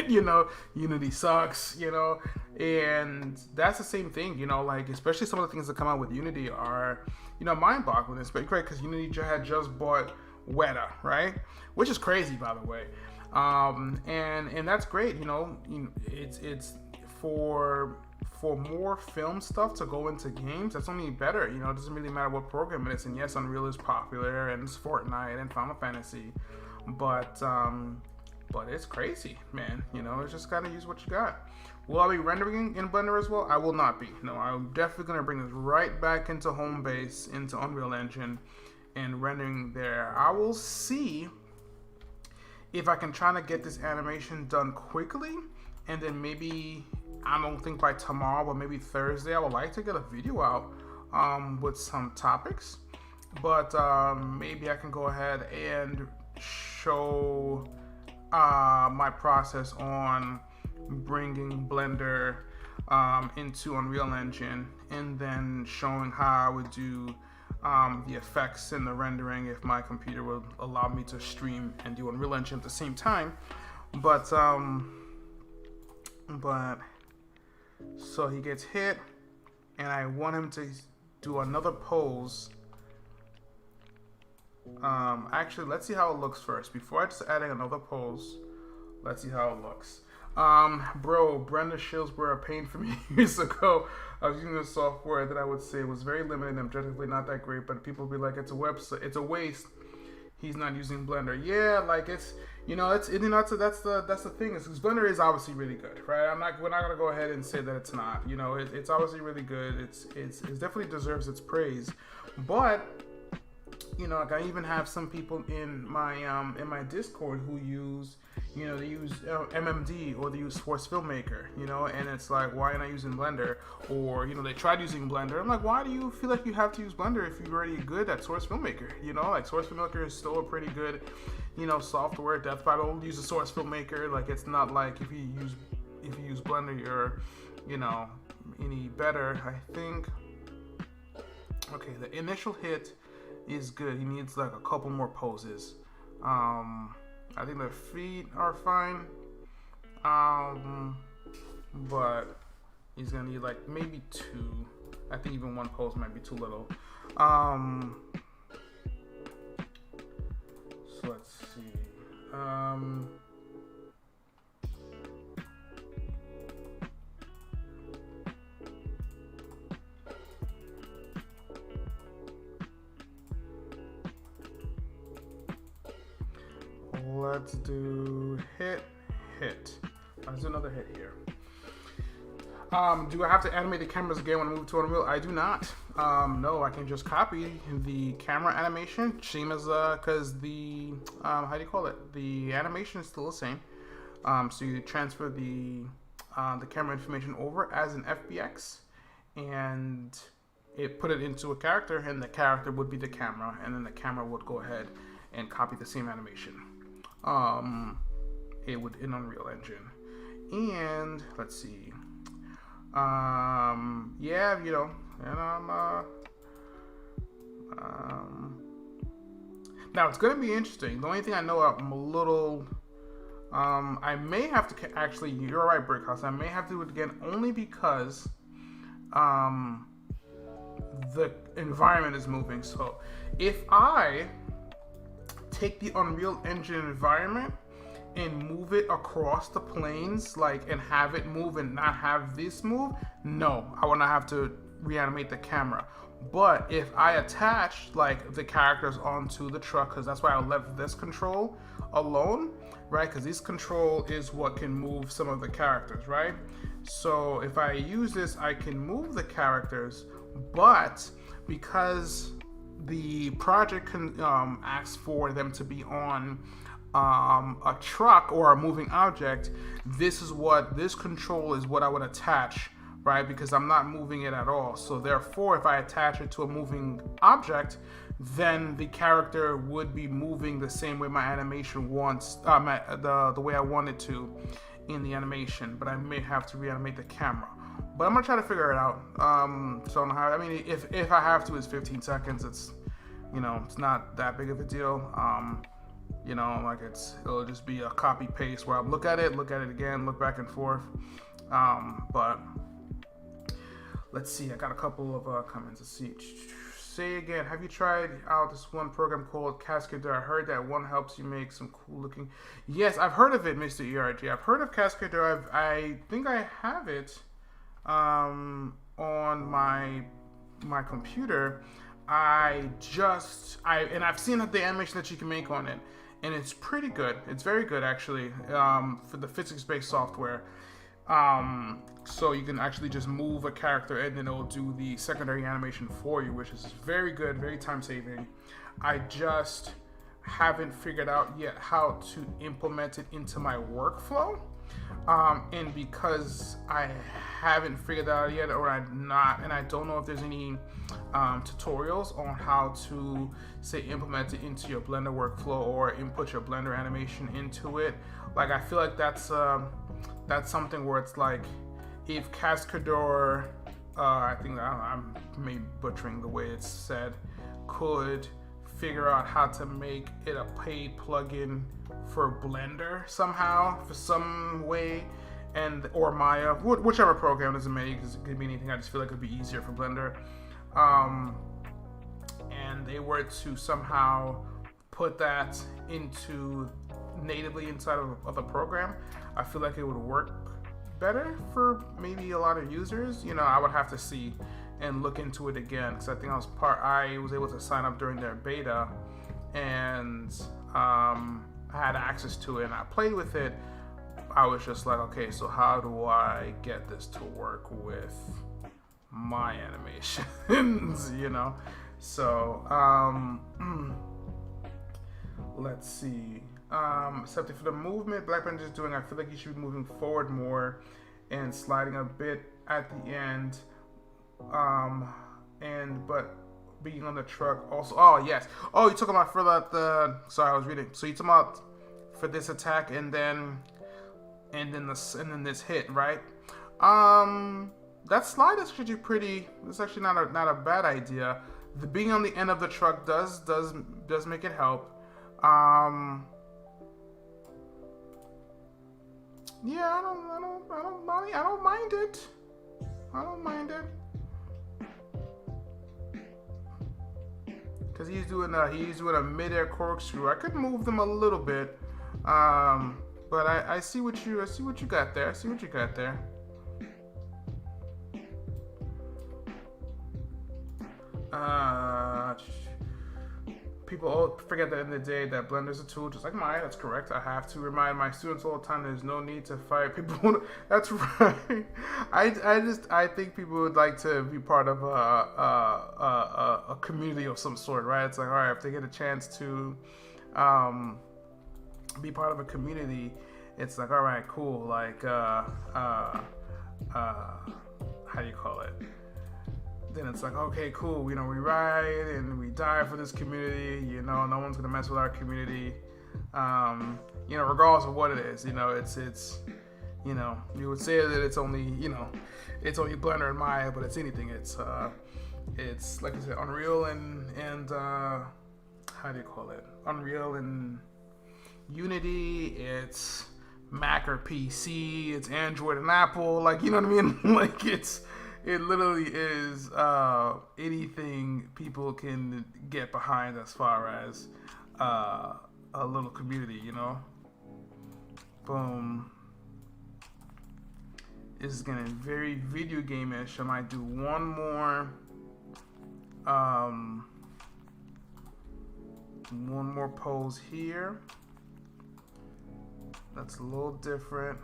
you know, Unity sucks, you know, and that's the same thing, you know, like, especially some of the things that come out with Unity are, you know, mind-boggling, especially because Unity had just bought Weta, right? Which is crazy, by the way. And that's great, you know, it's for more film stuff to go into games, that's only better. You know, it doesn't really matter what program it is. And yes, Unreal is popular, and it's Fortnite and Final Fantasy, but it's crazy, man. You know, it's just gotta use what you got. Will I be rendering in Blender as well? I will not be. No, I'm definitely gonna bring this right back into home base, into Unreal Engine, and rendering there. I will see if I can try to get this animation done quickly, and then maybe, I don't think by tomorrow, but maybe Thursday, I would like to get a video out with some topics. But maybe I can go ahead and show my process on bringing Blender into Unreal Engine, and then showing how I would do the effects and the rendering if my computer would allow me to stream and do Unreal Engine at the same time. But so he gets hit, and I want him to do another pose. Actually, let's see how it looks first. Before I just adding another pose, let's see how it looks. Bro, Brenda Shields were a pain for me years ago. I was using a software that I would say was very limited and objectively not that great, but people would be like, it's a website, it's a waste. He's not using Blender. Yeah, like it's, you know, that's the thing. Is because Blender is obviously really good, right? We're not gonna go ahead and say that it's not. You know, it's obviously really good. It definitely deserves its praise, but you know, like I even have some people in my Discord who use, you know, they use MMD, or they use Source Filmmaker, you know, and it's like, why am I using Blender? Or, you know, they tried using Blender. I'm like, why do you feel like you have to use Blender if you're already good at Source Filmmaker? You know, like Source Filmmaker is still a pretty good, you know, software. Death by don't use a Source Filmmaker. Like, it's not like if you use Blender, you're, you know, any better. I think. Okay, the initial hit is good. He needs like a couple more poses. I think the feet are fine. But he's gonna need like maybe 2. I think even 1 pose might be too little. So let's see. Let's do hit. Let's do another hit here. Do I have to animate the cameras again when I move to Unreal? I do not. No, I can just copy the camera animation, same as because the how do you call it? The animation is still the same. So you transfer the camera information over as an FBX, and it put it into a character, and the character would be the camera, and then the camera would go ahead and copy the same animation. It would in Unreal Engine, and let's see. Yeah, you know, and now it's gonna be interesting. The only thing I know, I'm a little, I may have to actually. You're right, Brickhouse. I may have to do it again only because, the environment is moving. So if I take the Unreal Engine environment and move it across the planes, like, and have it move and not have this move, no, I would not have to reanimate the camera. But if I attach like the characters onto the truck, because that's why I left this control alone, right? Because this control is what can move some of the characters, right? So if I use this, I can move the characters, but because the project asks for them to be on a truck or a moving object, this control is what I would attach, right? Because I'm not moving it at all. So therefore, if I attach it to a moving object, then the character would be moving the same way my animation wants, the way I want it to in the animation. But I may have to reanimate the camera. But I'm gonna try to figure it out. So I mean, if I have to, it's 15 seconds. It's, you know, it's not that big of a deal. You know, like it'll just be a copy paste where I look at it again, look back and forth. But let's see. I got a couple of comments. Let's see. Say again. Have you tried out this one program called Cascadeur? I heard that one helps you make some cool looking. Yes, I've heard of it, Mr. ERG. I've heard of Cascadeur. I think I have it on my computer. I've seen the animation that you can make on it, and it's pretty good. It's very good, actually, for the physics-based software. So you can actually just move a character and then it'll do the secondary animation for you, which is very good, very time-saving. I just haven't figured out yet how to implement it into my workflow. And because I haven't figured that out yet, or I don't know if there's any tutorials on how to, say, implement it into your Blender workflow or input your Blender animation into it. Like, I feel like that's something where it's like, if Cascadeur, I think I'm maybe butchering the way it's said, could figure out how to make it a paid plugin for Blender somehow, for some way, or Maya, whichever program doesn't make, because it could be anything. I just feel like it'd be easier for Blender. And they were to somehow put that natively inside of the program, I feel like it would work better for maybe a lot of users. You know, I would have to see and look into it again, because I think I was able to sign up during their beta, and I had access to it and I played with it. I was just like, okay, so how do I get this to work with my animations? You know? So let's see. Except for the movement Black Panther is doing, I feel like you should be moving forward more and sliding a bit at the end. But being on the truck also. Oh yes. Oh, you're talking about for sorry, I was reading. So you're talking about for this attack and then this hit, right? That slide is actually pretty. It's actually not a bad idea. The being on the end of the truck does make it help. Yeah, I don't mind it. I don't mind it. Cause he's doing a mid-air corkscrew. I could move them a little bit, but I see what you got there. I see what you got there. people all forget that in the day that Blender's a tool, just like mine. That's correct. I have to remind my students all the time there's no need to fight people. That's right. I think people would like to be part of a community of some sort, right? It's like, all right, if they get a chance to be part of a community, it's like, all right, cool. Like how do you call it? Then it's like, okay, cool, you know, we ride and we die for this community, you know, no one's gonna mess with our community, you know, regardless of what it is, you know, it's, you know, you would say that it's only, you know, it's only Blender and Maya, but it's anything, it's like I said, Unreal and how do you call it? Unreal and Unity, it's Mac or PC, it's Android and Apple, like, you know what I mean? Like, it literally is anything people can get behind as far as a little community, you know? Boom. This is getting very video game-ish. I might do one more pose here. That's a little different.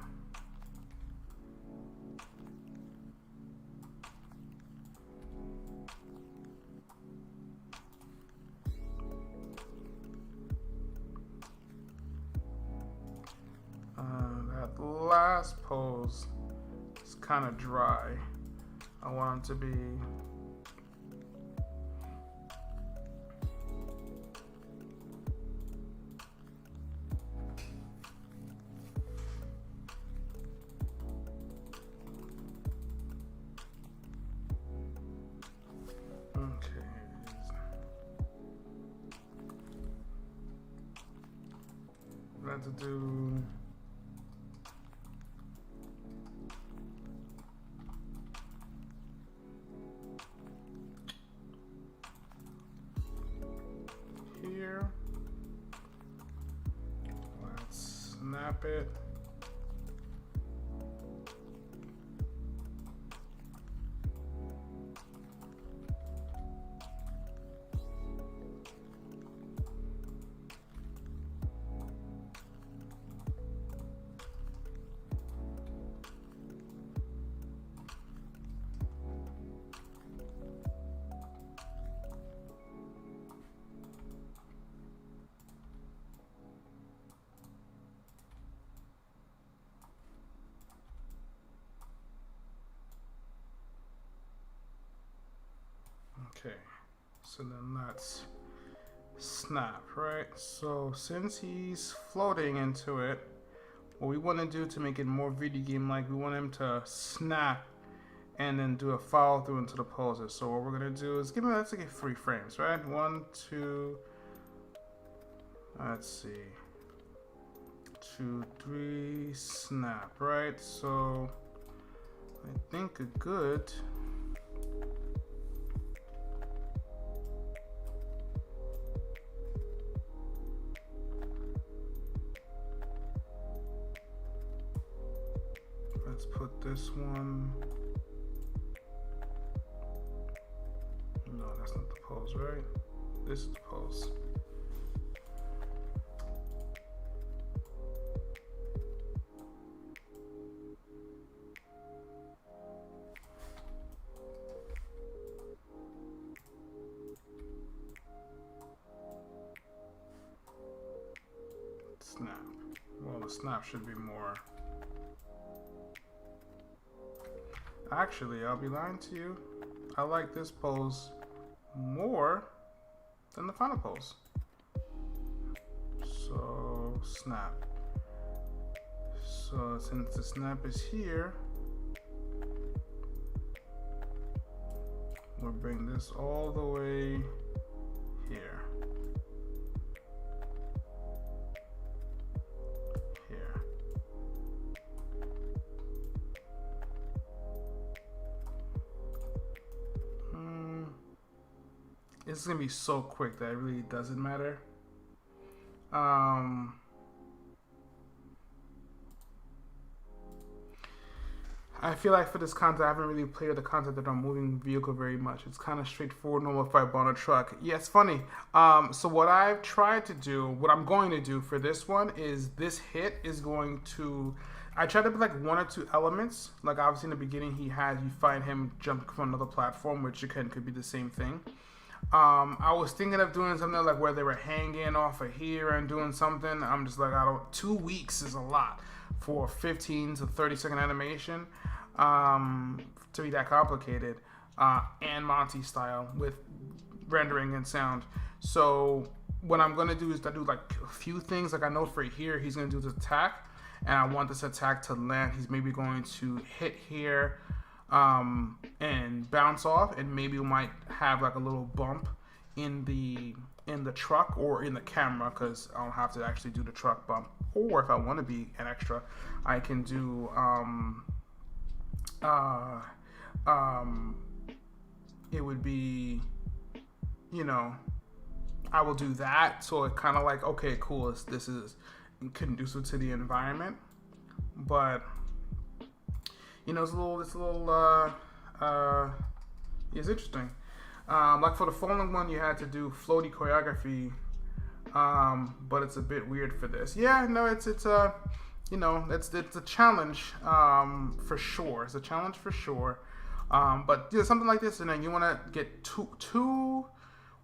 That last pose is kind of dry. I want it to be to do here. Let's snap it. Okay, so then let's snap, right? So since he's floating into it, what we want to do to make it more video game like, we want him to snap and then do a follow through into the poses. So what we're gonna do is let's get 3 frames, right? 1, 2, let's see, 2, 3, snap, right? So I think a good let's put this one. No, that's not the pose, right? This is the pose. Snap. Well, the snap should be more. Actually, I'll be lying to you. I like this pose more than the final pose. So, snap. So, since the snap is here, we'll bring this all the way here. It's gonna be so quick that it really doesn't matter. I feel like for this content, I haven't really played with the concept of a moving vehicle very much. It's kind of straightforward, normal fight on a truck. Yeah, it's funny. So what I've tried to do, what I'm going to do for this one is this hit is going to. I tried to put like one or two elements. Like obviously in the beginning, you find him jump from another platform, which again could be the same thing. I was thinking of doing something like where they were hanging off of here and doing something. I'm just like, 2 weeks is a lot for 15 to 30-second animation to be that complicated and Monty style with rendering and sound. So what I'm going to do is to do like a few things. Like I know for here, he's going to do the attack, and I want this attack to land. He's maybe going to hit here and bounce off, and maybe we might have like a little bump in the truck or in the camera, because I don't have to actually do the truck bump. Or if I want to be an extra, I can do it would be, you know, I will do that. So it kind of like, okay, cool, this is conducive to the environment, but you know, it's interesting. Like for the following one, you had to do floaty choreography, but it's a bit weird for this. Yeah, no, it's a, you know, it's a challenge for sure. It's a challenge for sure. But you know, something like this, and then you want to get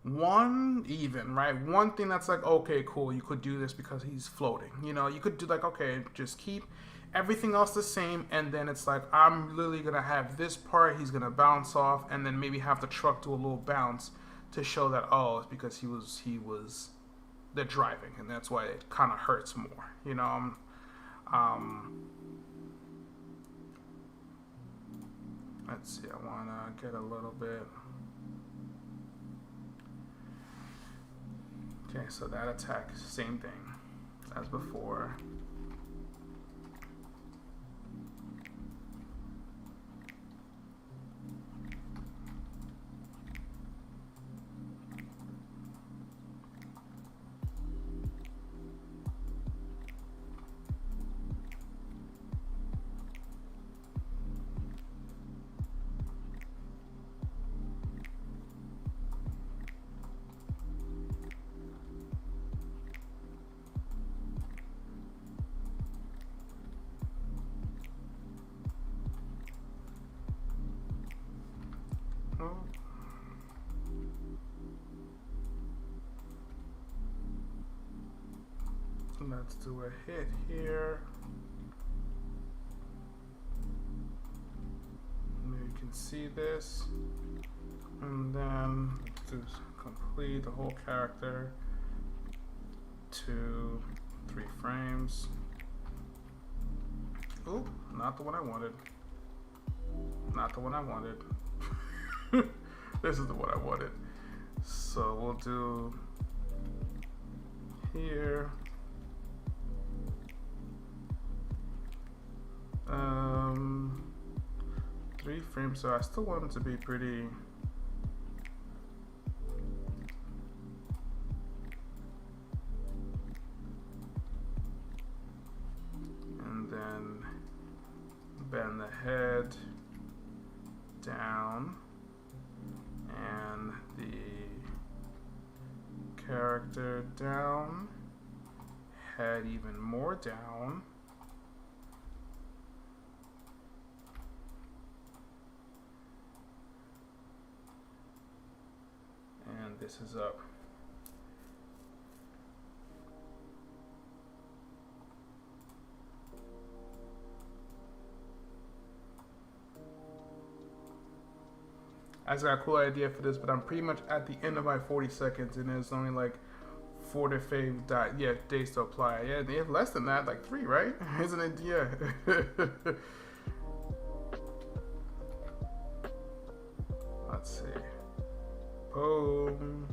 one even, right? One thing that's like, okay, cool, you could do this because he's floating. You know, you could do like, okay, just keep everything else the same, and then it's like, I'm literally gonna have this part, he's gonna bounce off, and then maybe have the truck do a little bounce to show that, oh, it's because he was they're driving, and that's why it kind of hurts more, you know. Let's see, I wanna get a little bit. Okay, so that attack, same thing as before. Let's do a hit here. Maybe you can see this. And then let's do complete the whole character. 2, 3 frames. Ooh, not the one I wanted. Not the one I wanted. This is the one I wanted. So we'll do here. 3 frames, so I still want it to be pretty. And then bend the head down and the character down, head even more down. And this is up. I just got a cool idea for this, but I'm pretty much at the end of my 40 seconds, and there's only like 45 days to apply. Yeah, they have less than that, like 3, right? Isn't it? Yeah. Let's see. Boom,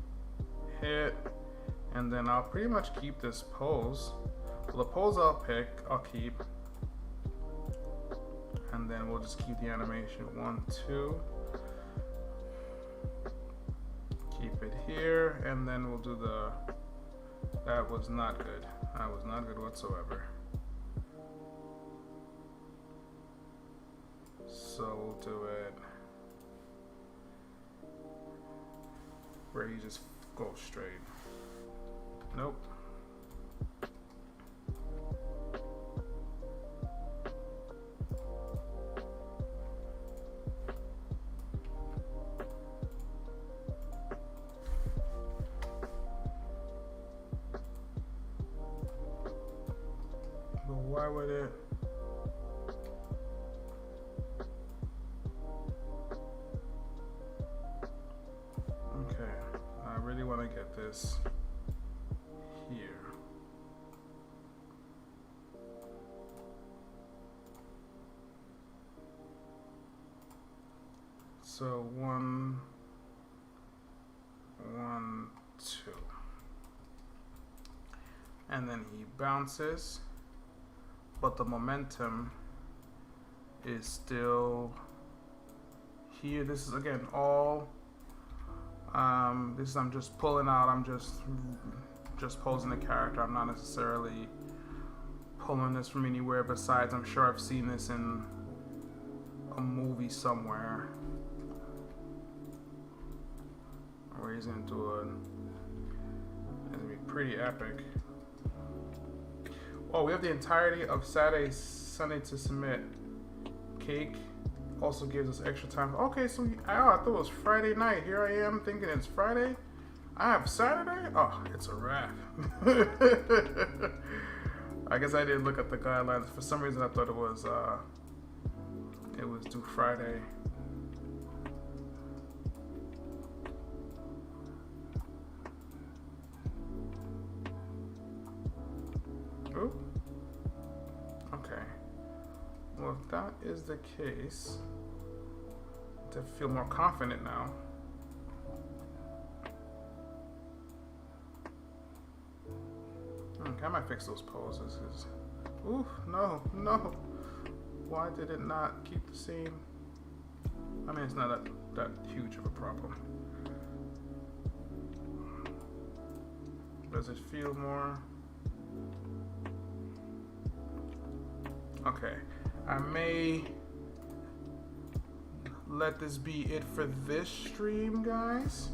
hit, and then I'll pretty much keep this pose. So the pose I'll keep, and then we'll just keep the animation 1, 2. Keep it here, and then we'll do the. That was not good. That was not good whatsoever. So we'll do it where you just go straight. Nope. But why would it? Okay, I really want to get this here. So 1, 1, 2. And then he bounces, but the momentum is still here. This is again all this is I'm just pulling out, I'm just posing the character. I'm not necessarily pulling this from anywhere besides, I'm sure I've seen this in a movie somewhere where he's gonna do it. It's gonna be pretty epic. Oh, we have the entirety of Saturday, Sunday to submit. Cake also gives us extra time. Okay, so I thought it was Friday night. Here I am thinking it's Friday. I have Saturday? Oh, it's a wrap. I guess I didn't look at the guidelines. For some reason I thought it was due Friday. Ooh. Okay. Well, if that is the case, I feel more confident now. Okay, I might fix those poses. Ooh, no. Why did it not keep the same? I mean, it's not that huge of a problem. Does it feel more? Okay, I may let this be it for this stream, guys.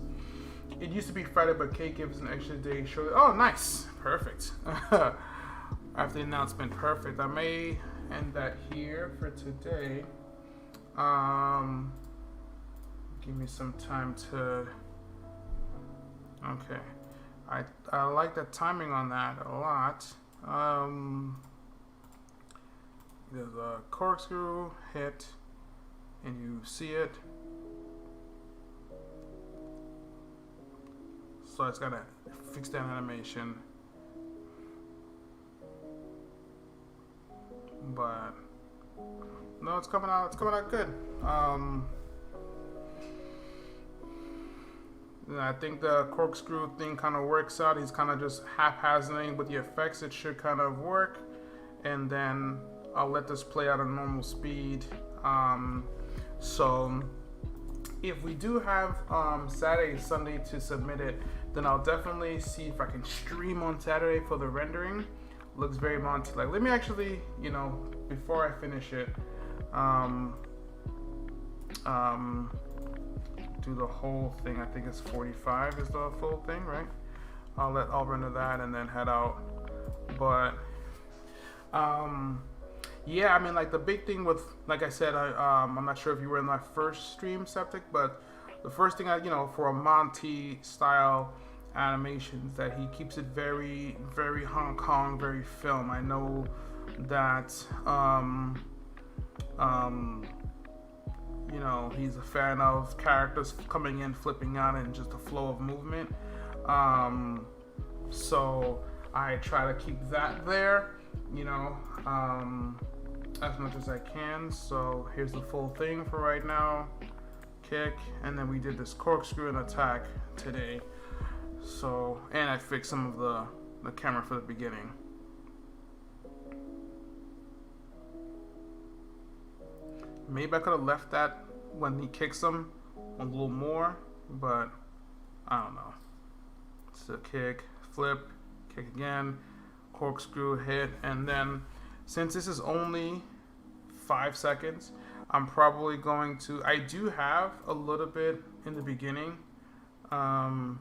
It used to be Friday, but Kate gives an extra day. Oh, nice, perfect. After the announcement, perfect. I may end that here for today. Give me some time to. Okay, I like the timing on that a lot. There's a corkscrew hit, and you see it. So it's gotta fix that animation. But no, it's coming out good. I think the corkscrew thing kind of works out. He's kind of just haphazarding with the effects. It should kind of work, and then I'll let this play out at normal speed. So if we do have Saturday, Sunday to submit it, then I'll definitely see if I can stream on Saturday for the rendering. Looks very Monty like. Let me actually, before I finish it, do the whole thing. I think it's 45 is the full thing, right? I'll render that and then head out. But yeah, I mean, like the big thing with, like I said, I'm not sure if you were in my first stream, Septic, but the first thing for a Monty style animations, that he keeps it very, very Hong Kong, very film. I know that he's a fan of characters coming in, flipping out, and just a flow of movement. So I try to keep that there, as much as I can. So here's the full thing for right now. Kick, and then we did this corkscrew and attack today. So, and I fixed some of the camera for the beginning. Maybe I could have left that when he kicks him a little more, but I don't know. So kick, flip, kick again, corkscrew, hit, and then since this is only 5 seconds, I'm probably going to. I do have a little bit in the beginning. I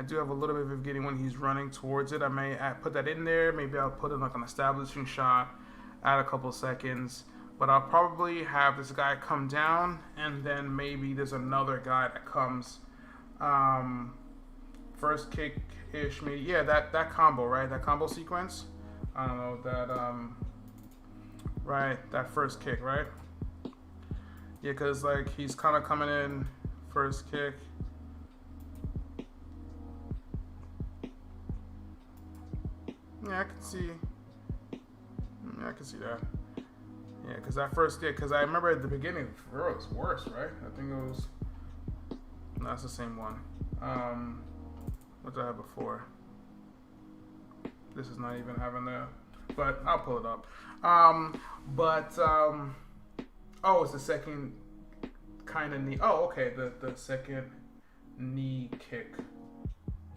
do have a little bit of the beginning when he's running towards it. I may put that in there. Maybe I'll put in like an establishing shot, add a couple seconds. But I'll probably have this guy come down, and then maybe there's another guy that comes. First kick ish, maybe. Yeah, that combo, right? That combo sequence. I don't know that. Right, that first kick, right? Yeah, because like he's kind of coming in, first kick. Yeah, I can see. Yeah, I can see that. Yeah, because that first kick, because I remember at the beginning, it was worse, right? I think it was. No, that's the same one. What did I have before? This is not even having the. But I'll pull it up. Oh, it's the second kind of knee. Oh, okay, the second knee kick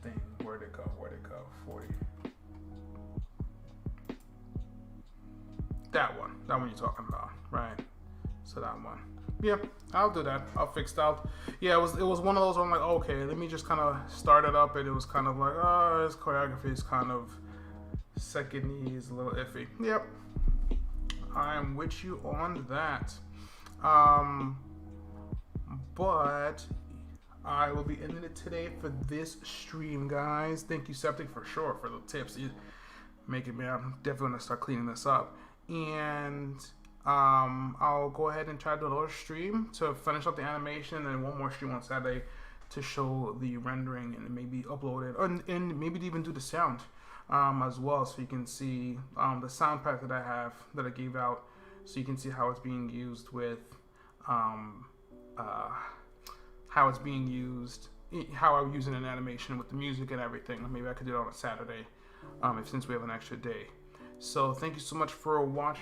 thing. Where'd it go? 40. That one you're talking about, right? So that one. Yeah, I'll do that. I'll fix that. Yeah, it was one of those where I'm like, okay, let me just kind of start it up, and it was kind of like, oh, this choreography is kind of second knee is a little iffy. Yep, I'm with you on that. But I will be ending it today for this stream, guys. Thank you, Septic, for sure for the tips. You making me. I'm definitely gonna start cleaning this up, and I'll go ahead and try to do another stream to finish up the animation, and one more stream on Saturday to show the rendering and maybe upload it, and maybe even do the sound as well, so you can see the sound pack that I have that I gave out, so you can see how it's being used with how it's being used, how I'm using an animation with the music and everything. Maybe I could do it on a Saturday, since we have an extra day. So thank you so much for watching.